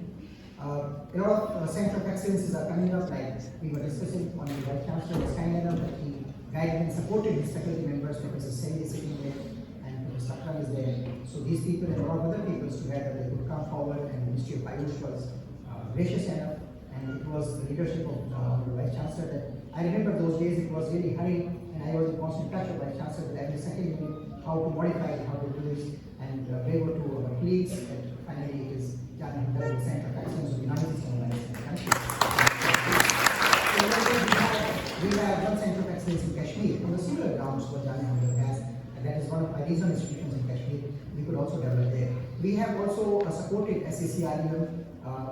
Speaker 7: A lot of center of excellences are coming up, like we were discussing. On the Vice Chancellor was kind enough that he guided and supported his faculty members. Professor Sen is sitting there, and Professor Sakram is there. So these people and a lot of other people together, they could come forward, and the Ministry of Ayush was gracious enough, and it was the leadership of the Vice Chancellor that I remember those days. It was really hurrying, and I was in constant touch with Vice Chancellor with every second minute how to modify it, how to do this, and bravo to our colleagues that finally it is Jamia Hamdard, the Center of Excellence of the United System of Medicine in the country. We have one Center of Excellence in Kashmir on the similar grounds what Jamia Hamdard has, and that is one of our regional institutions in Kashmir. We could also develop there. We have also supported SCCRU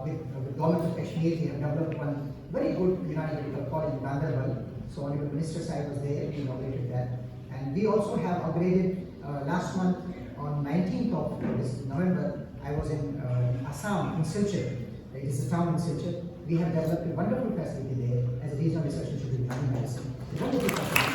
Speaker 7: with Government of Kashmir. We have developed one very good Unani Medical College in Gandarbal, So Honorable Minister Sahib was there, we inaugurated that. And we also have upgraded last month on 19th of this November, I was in Assam, in Silchar. It is a town in Silchar. We have developed a wonderful facility there as a regional research institute in Unani medicine. A wonderful facility.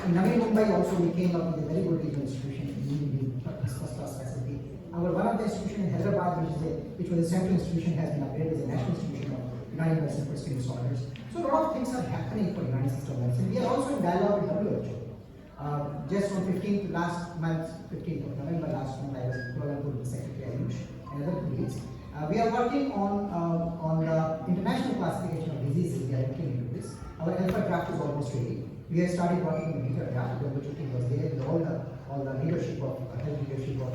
Speaker 7: In Navi Mumbai also we came up with a very good regional institution in first-class facility. One of the institutions in Hyderabad, which was a central institution, has been upgraded as a national institution of Unani medicine for skin disorders. So a lot of things are happening for Unani system medicine. We are also in dialogue with WHO. Just on 15th of November last month, I was in Kuala Lumpur with the Secretary Ayush and other colleagues. We are working on the international classification of diseases. We are looking into this. Our alpha draft is almost ready. We have started working on the beta draft. The WHO team was there with all the leadership of health leadership of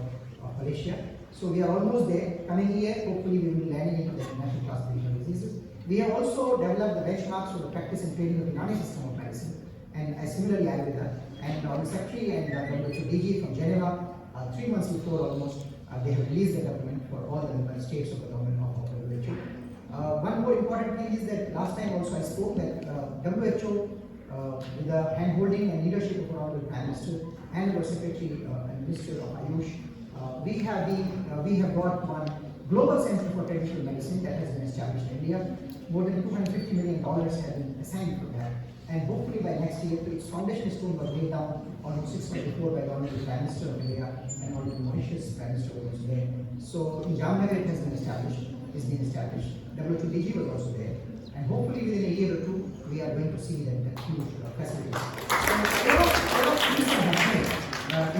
Speaker 7: Malaysia. So we are almost there. Coming year, hopefully we will be landing into the international classification of diseases. We have also developed the benchmarks for the practice and training of the Unani system of medicine, and similarly Ayurveda. And the Secretary and WHO DG from Geneva, 3 months before almost, they have released the document for all the member states of the government of WHO. One more important thing is that last time also I spoke that WHO, with the hand-holding and leadership of our Honorable Prime Minister and our Secretary and Minister of Ayush, we have got one global center for traditional medicine that has been established in India. More than $250 million have been assigned for that. And hopefully by next year, its foundation stone was laid down almost 6 months before by the Honorable Prime Minister of India and Honorable Mauritius Prime Minister was there. So in Jamnagar it has been established, WHO DG was also there. And hopefully within a year or two, we are going to see that huge facilities. So a lot of things are happening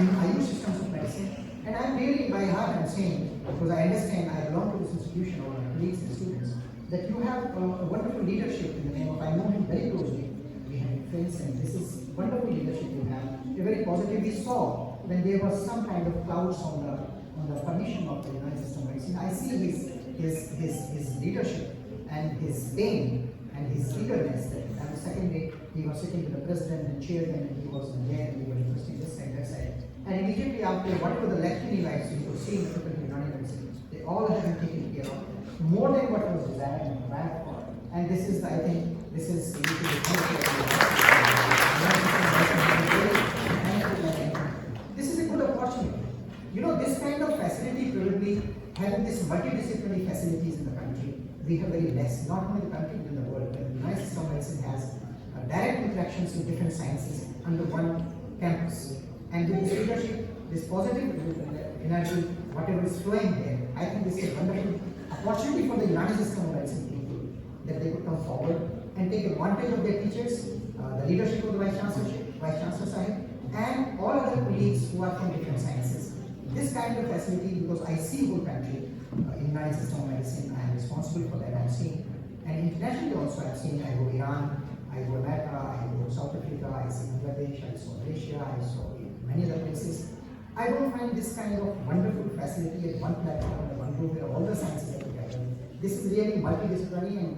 Speaker 7: in Ayush systems of medicine. And I'm really by heart I'm saying, because I understand I belong to this institution, or my colleagues and students, that you have a wonderful leadership in the name of, I know him very closely. Friends, and this is wonderful leadership you have. You're very positive. We saw when there was some kind of clouds on the permission of the United System of Medicine. I see his leadership and his pain and his eagerness. And the second day he was sitting with the president and chairman, and he was there, and we were interesting this side, that side. And immediately after, whatever the lecturing rights you could see in the Unani medicine, they all have been taken care of, more than what was desired and planned for. And this is, I think, this is this is a good opportunity. You know, this kind of facility, probably having this multidisciplinary facilities in the country, we have very less, not only the country but in the world. But the United System of Medicine has direct interactions with different sciences under one campus. And with this leadership, this positive energy, whatever is flowing there, I think this is a wonderful opportunity for the United System of Medicine people, that they could come forward and take advantage of their teachers, the leadership of the Vice Chancellor Sahib, and all other colleagues who are from different sciences. This kind of facility, because I see whole country in United System of Medicine, I am responsible for that. I'm seeing, and internationally also I'm seeing. I go Iran, I go America, I go South Africa, I see Bangladesh, I saw Malaysia, I saw many other places. I don't find this kind of wonderful facility at one platform and one group where all the sciences are together. This is really multidisciplinary, and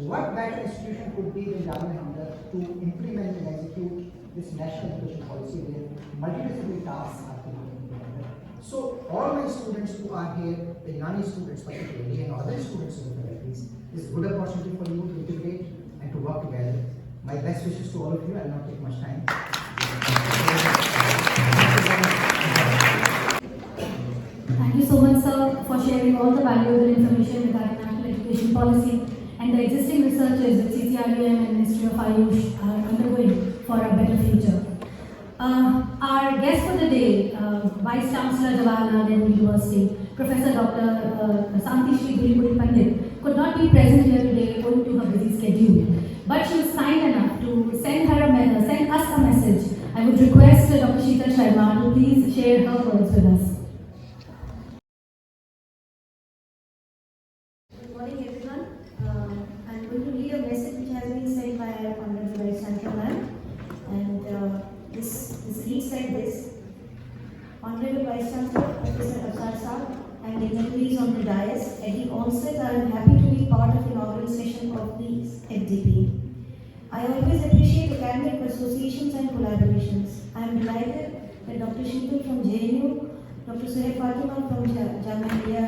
Speaker 7: what better institution could be than Jamia Hamdard to implement and execute this national education policy where multidisciplinary tasks are taken together. So all my students who are here, the Unani students particularly, and other students of the faculties, this is a good opportunity for you to integrate and to work together. My best wishes to all of you. I will not take much time.
Speaker 1: Thank you so much, sir, for sharing all the valuable information regarding national education policy and the existing researches that CCREM and Ministry of Ayush are undergoing for a better future. Our guest for the day, Vice Chancellor Jawaharlal Nehru University, Professor Dr. Santi Shri Guripuri Pandit, could not be present here today owing to her busy schedule. But she was kind enough to send us a message. I would request Dr. Sheetal Sharma to please share her words with us.
Speaker 4: Good morning, everyone. I'm going to read a message which has been sent by our Honorable Vice Chancellor Ma'am. And this reads like this. Honorable Vice Chancellor, Professor Afsar Saab, and dignitaries on the dais, at the onset I am happy to be part of the inaugural session of the FDP. I always appreciate academic associations and collaborations. I am delighted that Dr. Sheetal from JNU, Dr. Suhaib Fatima from Jamia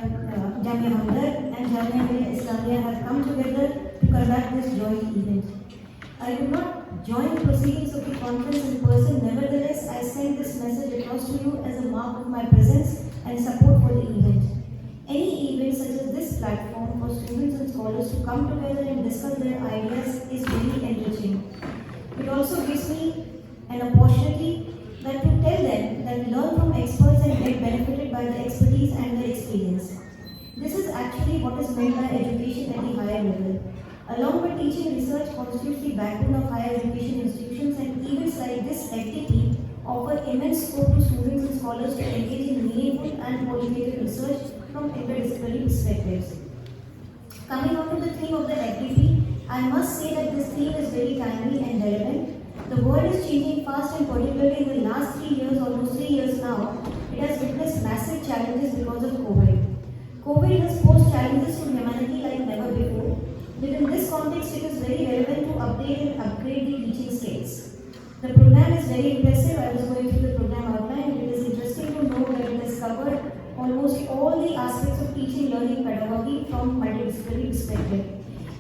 Speaker 4: Hamdard and Jamia ISLAMIA have come together to conduct this joint event. I could not join the proceedings of the conference in person. Nevertheless, I send this message across to you as a mark of my presence and support for the event. Any event such as this platform for students and scholars to come together and discuss their ideas is very enriching. It also gives me an opportunity that to tell them that learn from experts and get benefited by the expertise and the experience. This is actually what is meant by education at the higher level. Along with teaching, research constitutes the backbone of higher education institutions, and events like this FTP offer immense scope to students and scholars to engage in meaningful and qualitative research from interdisciplinary perspectives. Coming on to the theme of the FTP, I must say that this theme is very timely and relevant. The world is changing fast, and particularly in the last 3 years, almost 3 years now, it has witnessed massive challenges because of COVID. COVID has posed challenges to humanity like never before. Within this context, it is very relevant to update and upgrade the teaching skills. The program is very impressive. I was going through the program outline, and it is interesting to know that it has covered almost all the aspects of teaching, learning, pedagogy from multidisciplinary perspective.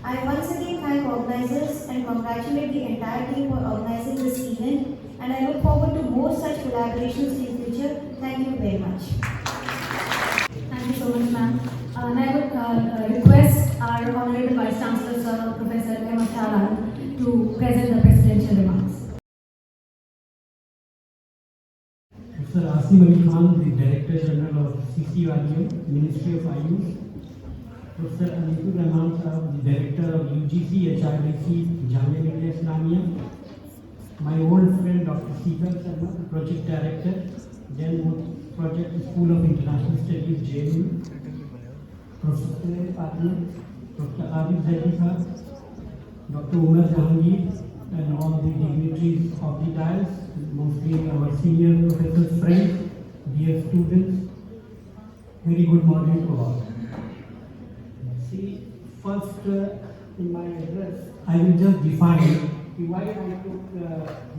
Speaker 4: I once again thank organizers and congratulate the entire team for organizing this event, and I look forward to more such collaborations in future. Thank you very much.
Speaker 1: Thank you so much, ma'am. And I would request our Honorable Vice Chancellor, Sir Professor Jamia to present the presidential remarks.
Speaker 8: Professor Asim Ali Khan, the Director General of C2F, Ministry of IUs. Professor Unani, the Director of UGC HRDC, Jamia Hamdard ISLAMIA. My old friend Dr. C2F, Project Director, then Project School of International Studies, JNU. Professor Partner, Dr. Arif Zaidi, Dr. Umar Jahangir, and all the dignitaries of the dais, mostly our senior professors, friends, dear students. Very good morning to all. See, first in my address, I will just define why I took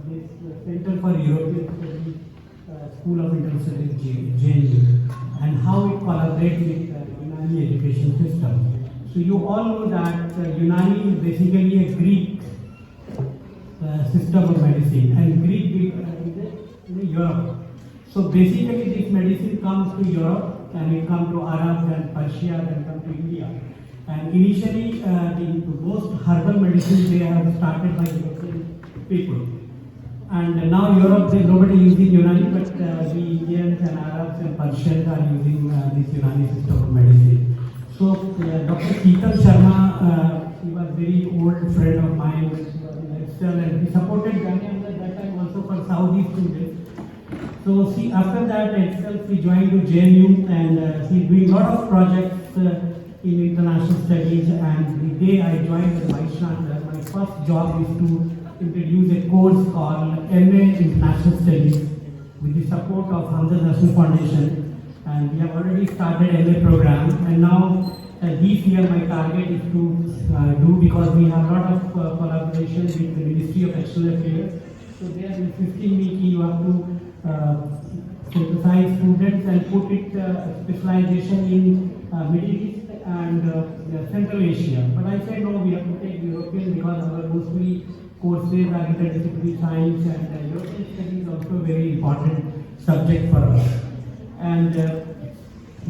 Speaker 8: this Center for European Studies School of International Studies, JNU, and how it collaborates with Unani education system. So you all know that Unani is basically a Greek system of medicine, and Greek in Europe. So basically this medicine comes to Europe, and it comes to Arab and Persia and come to India. And initially the most herbal medicine they have started by European people. And now Europe, nobody using Unani, but the Indians and Arabs and Persians are using this Unani system of medicine. So Dr. Keetan Sharma, he was very old friend of mine, and he supported Gynae at that time also for Saudi students. So see, after that itself he joined to JNU, and he's doing a lot of projects in international studies. And the day I joined as Vice Chancellor, my first job is to introduce a course called MA International Studies with the support of Hamdard National Foundation. And we have already started MA program, and now this year my target is to do, because we have a lot of collaboration with the Ministry of External Affairs. So they are insisting me that you have to synthesize students and put it specialization in Middle East and Central Asia. But I said no, we have to take European, because our mostly courses are interdisciplinary science, and European studies is also a very important subject for us. And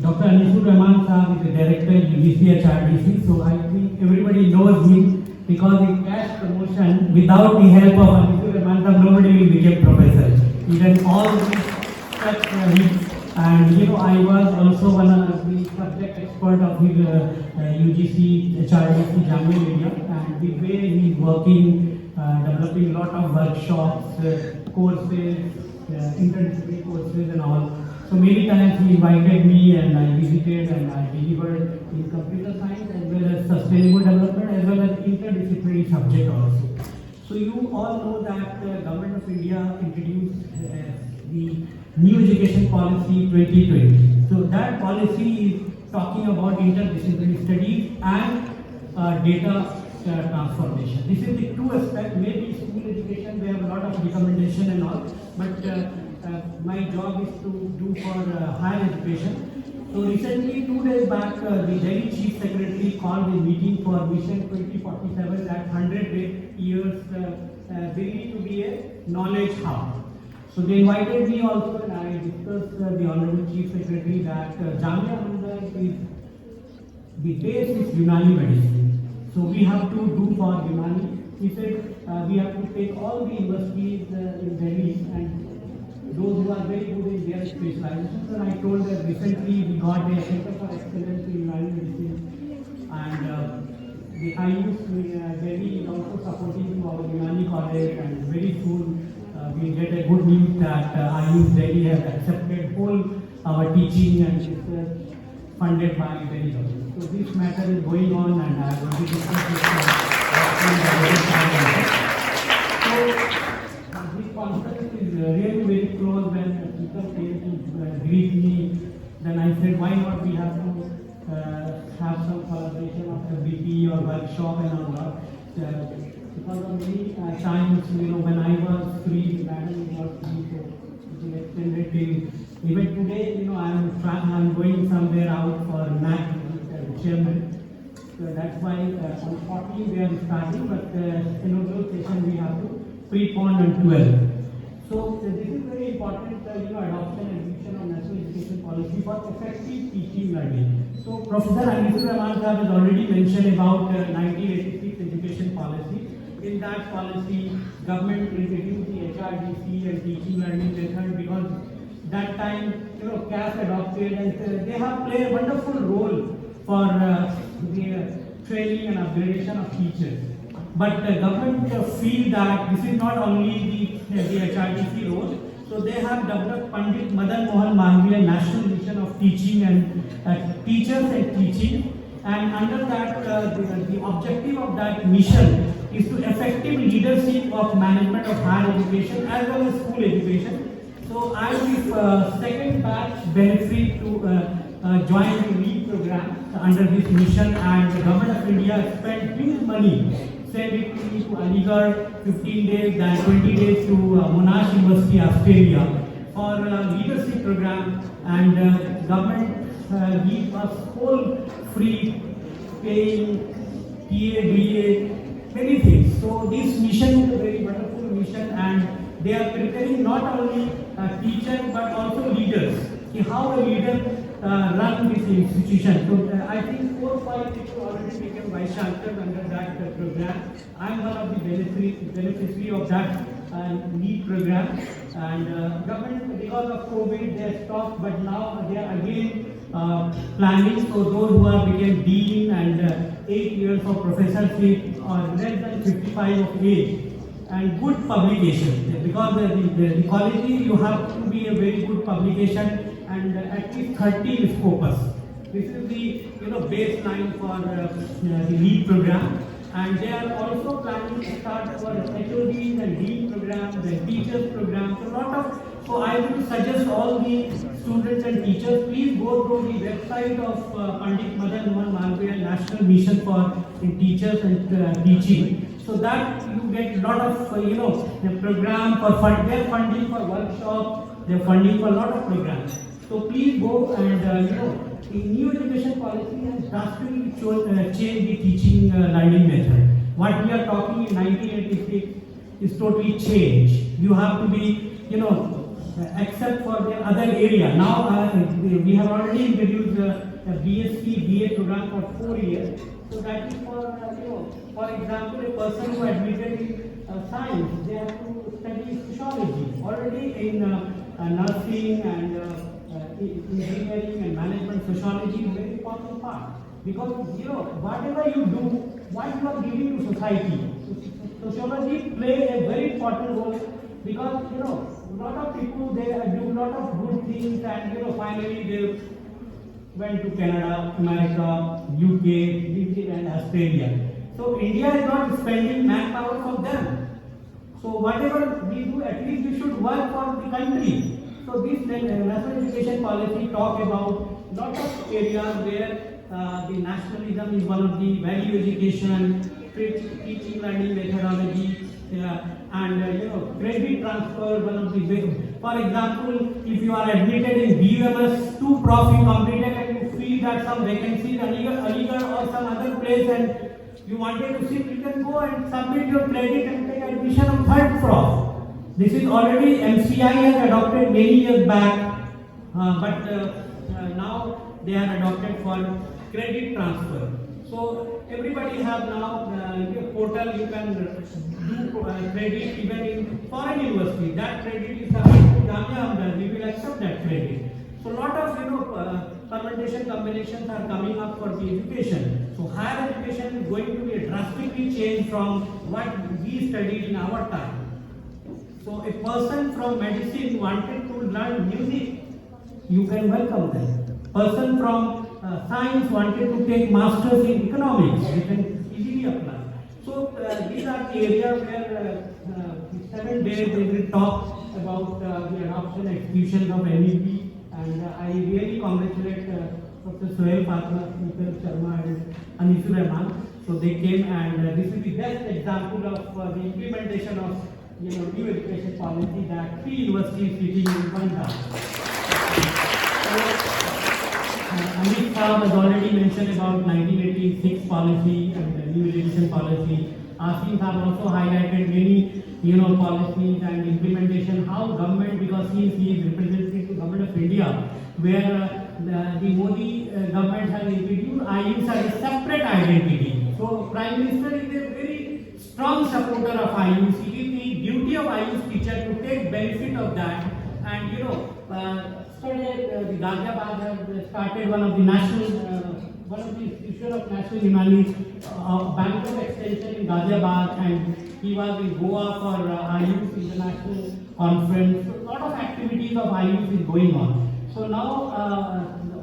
Speaker 8: Dr. Anisur Rahman Sahab is the director of UGC HRDC, so I think everybody knows me, because in cash promotion, without the help of Anisur Rahman Sahab, nobody will become professor. Even all these such and you know, I was also one of the subject expert of his UGC HRDC Jamia MILLIA, and the way he is working, developing a lot of workshops, courses, interdisciplinary courses and all. So many times he invited me, and I visited, and I delivered in computer science as well as sustainable development as well as interdisciplinary subject also. So you all know that the Government of India introduced the New Education Policy 2020. So that policy is talking about interdisciplinary studies and data transformation. This is the two aspects. Maybe school education, we have a lot of recommendation and all, but my job is to do for higher education. So recently, 2 days back, the Delhi Chief Secretary called a meeting for Mission 2047 that 100 years they need to be a knowledge hub. So they invited me also, and I discussed the Honorable Chief Secretary that Jamia Hamdard is the base is Unani medicine. So we have to do for Unani. He said we have to take all the universities in Delhi and those who are very good in their specializations. And I told that recently we got a Center for Excellence in Unani medicine, and the IUS Delhi is also supporting our Unani college, and very soon we get a good news that IUS Delhi has accepted whole our teaching and research funded by Delhi government. So this matter is going on, and I will be discussing So this conference is really very close. When people came to greet me, then I said, why not we have to have some collaboration of FBP or workshop and all that. Because of many times, when I was free, madam was free, so it is extended till even today, I'm going somewhere out for NAC chairman. So that's why on 14 we are starting, but inaugural session we have to prepone on 12. So this is very important, adoption and execution of national education policy for effective teaching learning. So Professor Unani has already mentioned about 1986 education policy. In that policy, government introduced the HRDC and teaching learning method because that time, CAS adopted, and they have played a wonderful role for the training and upgradation of teachers. But the government feel that this is not only the HRDC role, so they have developed Pandit Madan Mohan Malviya National Mission of Teaching and Teachers and Teaching. And under that, the objective of that mission is to effective leadership of management of higher education as well as school education. So I am the second batch benefit to join the LEAD program under this mission, and the Government of India spent huge money, send it to me to Aligarh 15 days, then 20 days to Monash University, Australia for leadership program, and government give us whole free paying PA, DA, many things. So this mission is a very wonderful mission, and they are preparing not only teachers but also leaders. How a leader run this institution. So I think 4 or 5 people already became vice chancellors under that program. I am one of the beneficiary of that LEAD program. And government, because of COVID, they have stopped, but now they are again planning for those who are became dean and 8 years of professorship or less than 55 of age, and good publication, because the quality you have to be a very good publication and at least 30 scopus. This is the baseline for the LEAD program, and they are also planning to start for HODs and dean programs and teachers programs. So I will suggest all the students and teachers, please go through the website of Pandit Madan Mohan Malviya National Mission for Teachers and Teaching. So that you get a lot of the program for their funding for workshops, their funding for a lot of programs. So please go, and the new education policy has drastically changed the teaching learning method. What we are talking in 1986 is totally changed. You have to be except for the other area. Now we have already introduced a BSc BA program for 4 years. So that is for example, a person who admitted in science, they have to study sociology. Already in nursing and engineering and management, sociology is a very important part. Because whatever you do, what you are giving to society. Sociology play a very important role, because a lot of people, they do a lot of good things, and finally they went to Canada, America, UK, and Australia. So India is not spending manpower for them. So whatever we do, at least we should work for the country. So this national education policy talk about lot of areas where the nationalism is one of the value education, teaching learning methodology, and credit transfer, one of the big. For example, if you are admitted in BUMS 2 Prof, you completed and you feel that some vacancy in Aligarh or some other place and you wanted to sit, you can go and submit your credit and take admission of 3rd Prof. This is already MCI has adopted many years back, but now they are adopted for credit transfer. So everybody have now your portal, you can do credit even in foreign university. That credit is coming to Jamia Hamdard, we will accept that credit. So lot of permutation combinations are coming up for the education. So higher education is going to be drastically changed from what we studied in our time. So a person from medicine wanted to learn music, you can welcome them. Person from science wanted to take masters in economics, you can easily apply. So these are the areas where 7 days they will talk about the adoption execution of MEP, and I really congratulate Dr. Suhail Fatma, Mr. Sharma and Anisul Rahman. So they came, and this is the best example of the implementation of new education policy that 3 universities sitting in one town. Amit Saab has already mentioned about 1986 policy and the new education policy. Asim Saab also highlighted many policies and implementation, how government, because he is representing the government of India, where the Modi government has introduced IUs as a separate identity. So Prime Minister is a very strong supporter of IUs. It is the duty of IUs teacher to take benefit of that. And yesterday the Ghaziabad has started one of the institution of national Unani Bangalore extension in Ghaziabad, and he was in Goa for IUs International Conference. So a lot of activities of IUs is going on. So now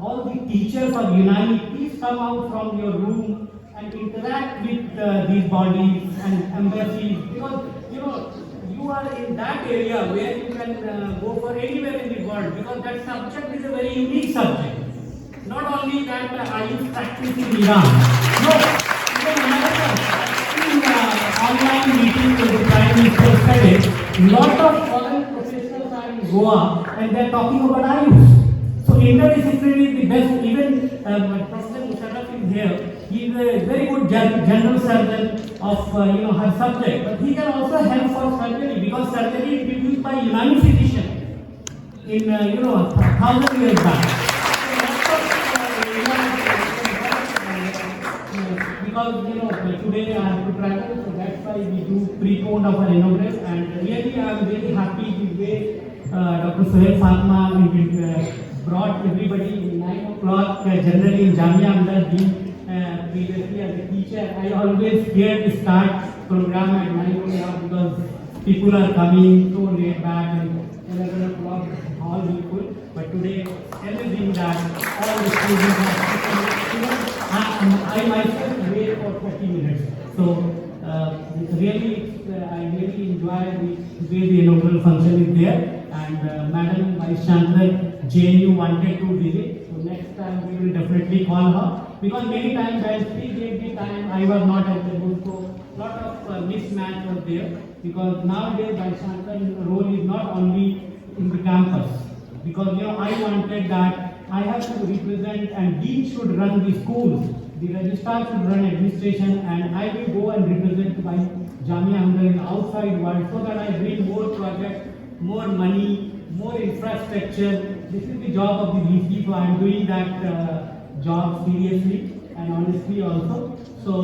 Speaker 8: all the teachers of Unani, please come out from your room and interact with these bodies and embassies, because you are in that area where you can go for anywhere in the world, because that subject is a very unique subject. Not only that I use practice in Iran. No, even America. In online meeting with the Prime Minister said, lot of foreign professors are in Goa and they are talking about IUs. So interdisciplinary is the best. Even Professor Musharraf is here. He is a very good general surgeon of her subject, but he can also help for surgery, because surgery is used by Unani physician in 1,000 years back. Because today I have to travel, so that's why we do pre-pone of our inaugural, and really I am very happy the way Dr. Suhail Fatma brought everybody in 9 o'clock. Generally in Jamia Hamdard, previously as a teacher, I always fear to start program at 9 o'clock because people are coming so late back, and 11 o'clock all people. But today, everything that all the students are, I myself wait for 30 minutes. So really, I really enjoy the way the inaugural function is there. And Madam Vice Chancellor JNU wanted to visit. So next time we will definitely call her, because many times when she gave the time, I was not available. So lot of mismatch was there, because nowadays Vice Chancellor role is not only in the campus. Because I wanted that I have to represent, and Dean should run the schools, the registrar should run administration, and I will go and represent my Jamia Hamdard in the outside world, so that I bring more projects, more money, more infrastructure. This is the job of the VC, so I am doing that job seriously and honestly also. So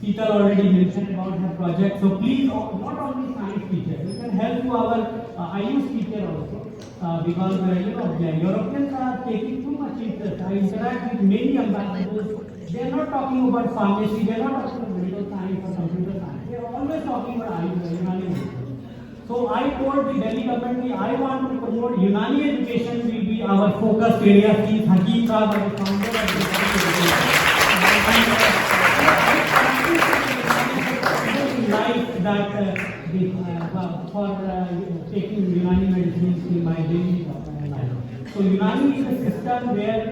Speaker 8: Sita already mentioned about her project. So please, not only science teachers, you can help to our IUs teacher also. Because Europeans are taking too much interest. I interact with many ambassadors. They are not talking about pharmacy, they are not talking about medical science or computer science. They are always talking about Unani. So I told the Delhi government, I want to promote Unani education will be our focus area. He is Hakeem Saab, our founder of the life that for taking Unani medicines in my daily life. So Unani is a system where,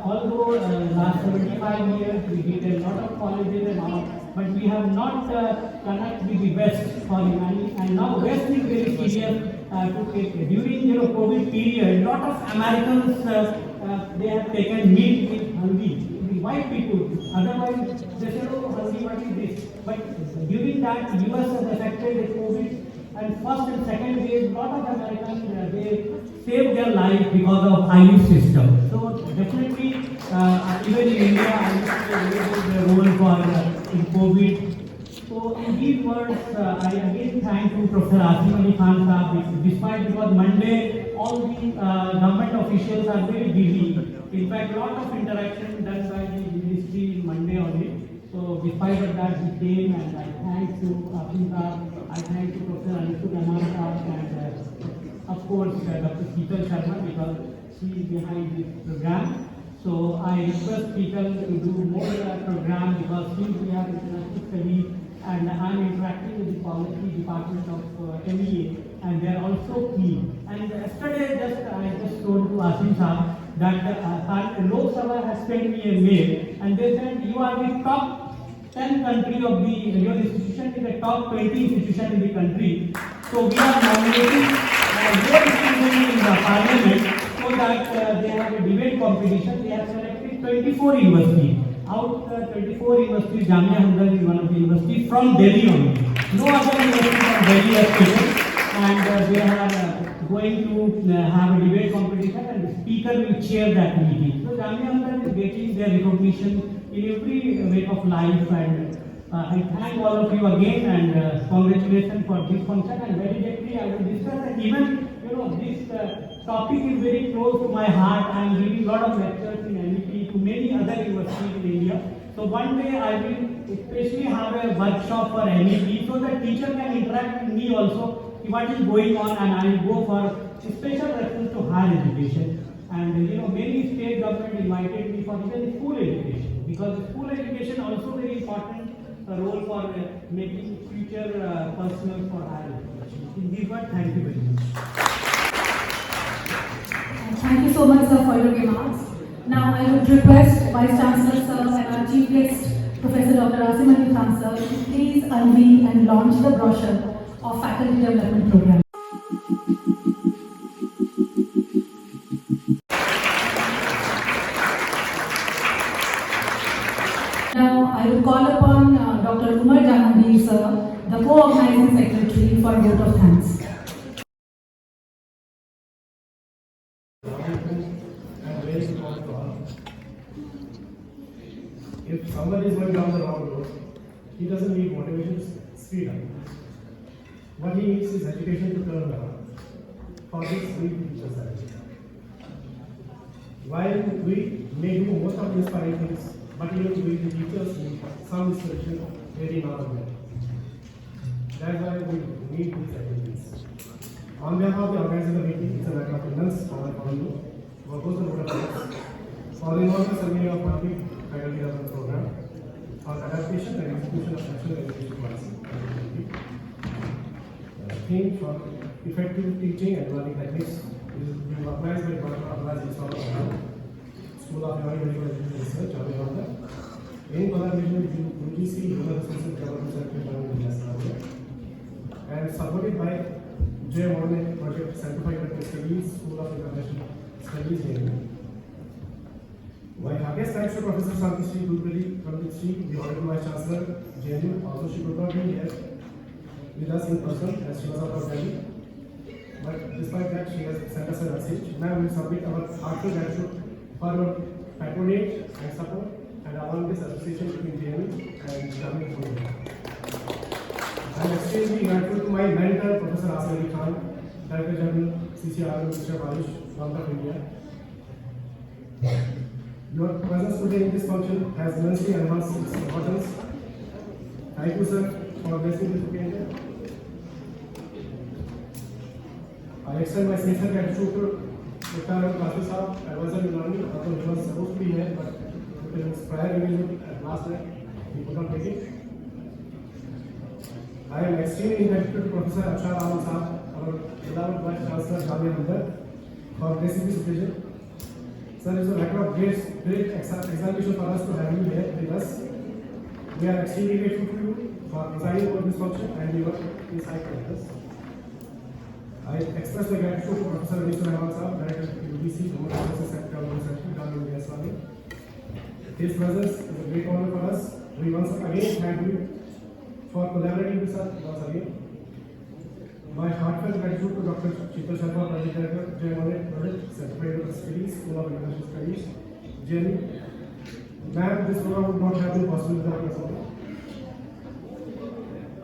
Speaker 8: although last 75 years we did a lot of colleges and all, but we have not connected with the West for Unani, and now West is very serious to take. During COVID period, lot of Americans they have taken meat with haldi, the white people. Otherwise, they said, oh, haldi, what is this? But during that, US was affected with COVID, and first and second wave, lot of Americans they saved their life because of IU system. So definitely, even in India, IU played a role for in COVID. So in these words, I again thank to Professor Asim Ali Khan Sahab, despite because Monday all the government officials are very busy. In fact, a lot of interaction done by the ministry Monday only. So despite of that, he came, and I thank to Asim Sahab, I thank to Professor Unani Sahab, and of course Dr. Sheetal Sharma, because she is behind this program. So I request people to do more program, because since we have international studies, and I am interacting with the policy department of MILLIA, and they are also keen. And yesterday, I just told to Asim Sahab that Lok Sabha has sent me a mail, and they said you are the top 10 country of the your institution is the top 20 institution in the country. So we are nominating your institution in the parliament so that they have a debate competition. They have selected 24 universities. Out 24 universities, Jamia Hamdard is one of the universities from Delhi only. No other university from Delhi has taken, and they are going to have a debate competition, and the speaker will chair that meeting. So Jamia Hamdard is getting their recognition in every way of life, and I thank all of you again, and congratulations for this function. And very directly I will discuss, and even this topic is very close to my heart. I am giving a lot of lectures in MEP to many other universities in India. So one day I will especially have a workshop for MEP, so that teacher can interact with me also what is going on, and I will go for special reference to higher education. And many state government invited me for even school education, because school education also very important role for making future personnel for higher education. In this one, thank you very much.
Speaker 1: Thank you so much, sir, for your remarks. Now I would request Vice Chancellor, sir, and our Chief Guest, Professor Dr. Asim Ali Khan, sir, to please unveil and launch the brochure of Faculty Development Program. Now I will call upon Dr. Hamdard, sir, the co-organizing secretary, for a vote of thanks.
Speaker 9: If somebody is going down the wrong road, he doesn't need motivation, speed up. What he needs is education to turn around. For this, we teachers are. While we may do most of the inspiring things, but even we, the teachers, need some inspiration very now and then. That's why we need these activities. On behalf of the organizer of the meeting, it's a matter of immense honor for you. For those who would have for the inaugural ceremony of public faculty development program, for adaptation and execution of national education policy. Theme for effective teaching and learning techniques is being organized by Dr. School of Medical Education Research, Jamia Hamdard, in collaboration with UGC, Human Resources Development Center in ISLAMIA, and supported by Monnet Project Center for International Studies, School of International Studies, Gynae. My highest thanks to Professor Santishri Gulpuri, the Honorable Vice Chancellor, JNU. Also, she could not be here with us in person as she was out of Delhi. But despite that, she has sent us a message. Now we will submit our heartfelt gratitude for your patronage and support, and along this association between JNU and Jamia Hamdard. I am extremely grateful to my mentor, Professor Asim Ali Khan, Director General, CCR, Minister of Ayush, Government of India. Your presence today in this function has immensely enhanced its importance. Thank you, sir, for blessing this occasion. I extend my sincere gratitude to Dr. Kafi Sahab, advisor Unani, although he was supposed to be here, but due to his prior engagement last night, he could not make it. I am extremely grateful to Professor Achar Alam Sahab, our beloved Vice Chancellor Jamia Hamdard, for blessing this occasion. Sir, it's a matter of great exaltation for us to have you here with us. We are extremely grateful to you for presiding over this function and your insight on this. I express my gratitude to Professor Jamia Hamdard, Director of UGC, Human Resources Center of University, Jamia ISLAMIA. His presence is a great honor for us. We once again thank you for collaborating with us once again. My heartfelt gratitude to Dr. Chitta Sharma, Project Director, Monnet Project, Certified Studies, School of International Studies, Gynae. Ma'am, this program would not have been possible without your support.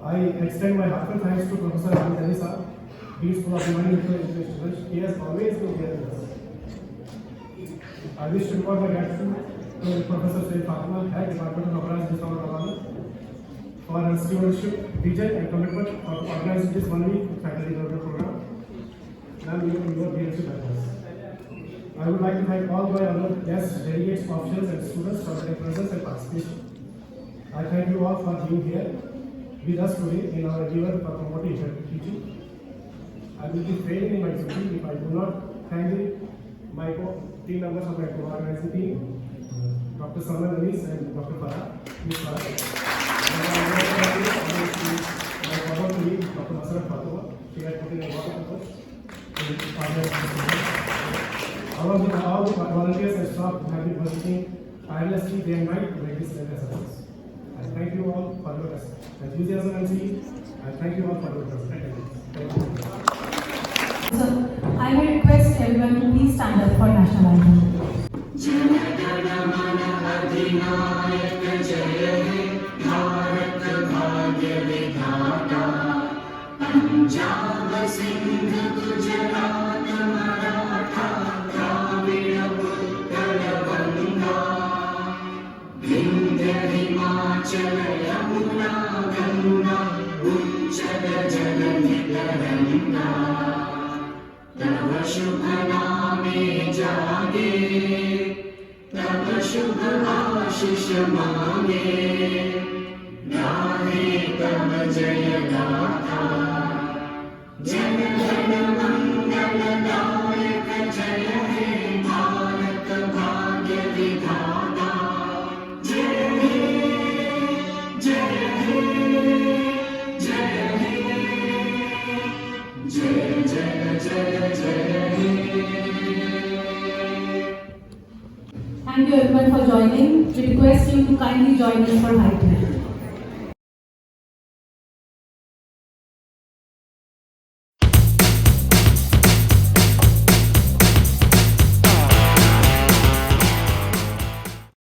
Speaker 9: I extend my heartfelt thanks to Professor Unani sir, Dean School of Human Resources. He has always been there with us. I wish to record my gratitude to Professor Sayyid Fatima, Head Department of Organised, for her stewardship, vision and commitment of organizing this 1 week faculty development program. Ma'am, your leadership matters. I would like to thank all my other guests, delegates, officials and students for their presence and participation. I thank you all for being here with us today in our endeavor for promoting effective teaching. I will be failing in my duty if I do not thank my team members of my co-organizing team, Dr. SUMER and Dr. Farah. My former colleague, Dr. Fatima, she had put in a lot of effort. All the volunteers and staff who have been working tirelessly day and night to make this event a success. I thank you all for your enthusiasm and zeal. I thank you all for your attendance. Thank you.
Speaker 1: So, I will request everyone to please stand up for national anthem.
Speaker 10: Punjab Sindh Gujarat Maratha Dravida Utkal बंगा विंध्य हिमाचल यमुना गंगा उच्चल जलधि तरंगा तव शुभ नामे जागे तव शुभ आशीष मांगे गाहे तव जय गाथा जन गण मंगल दायक जय हे भारत भाग्य विधाता जय हे जय हे जय हे जय जय जय जय हे.
Speaker 1: Thank you everyone for joining. We request you to kindly join us for high tea.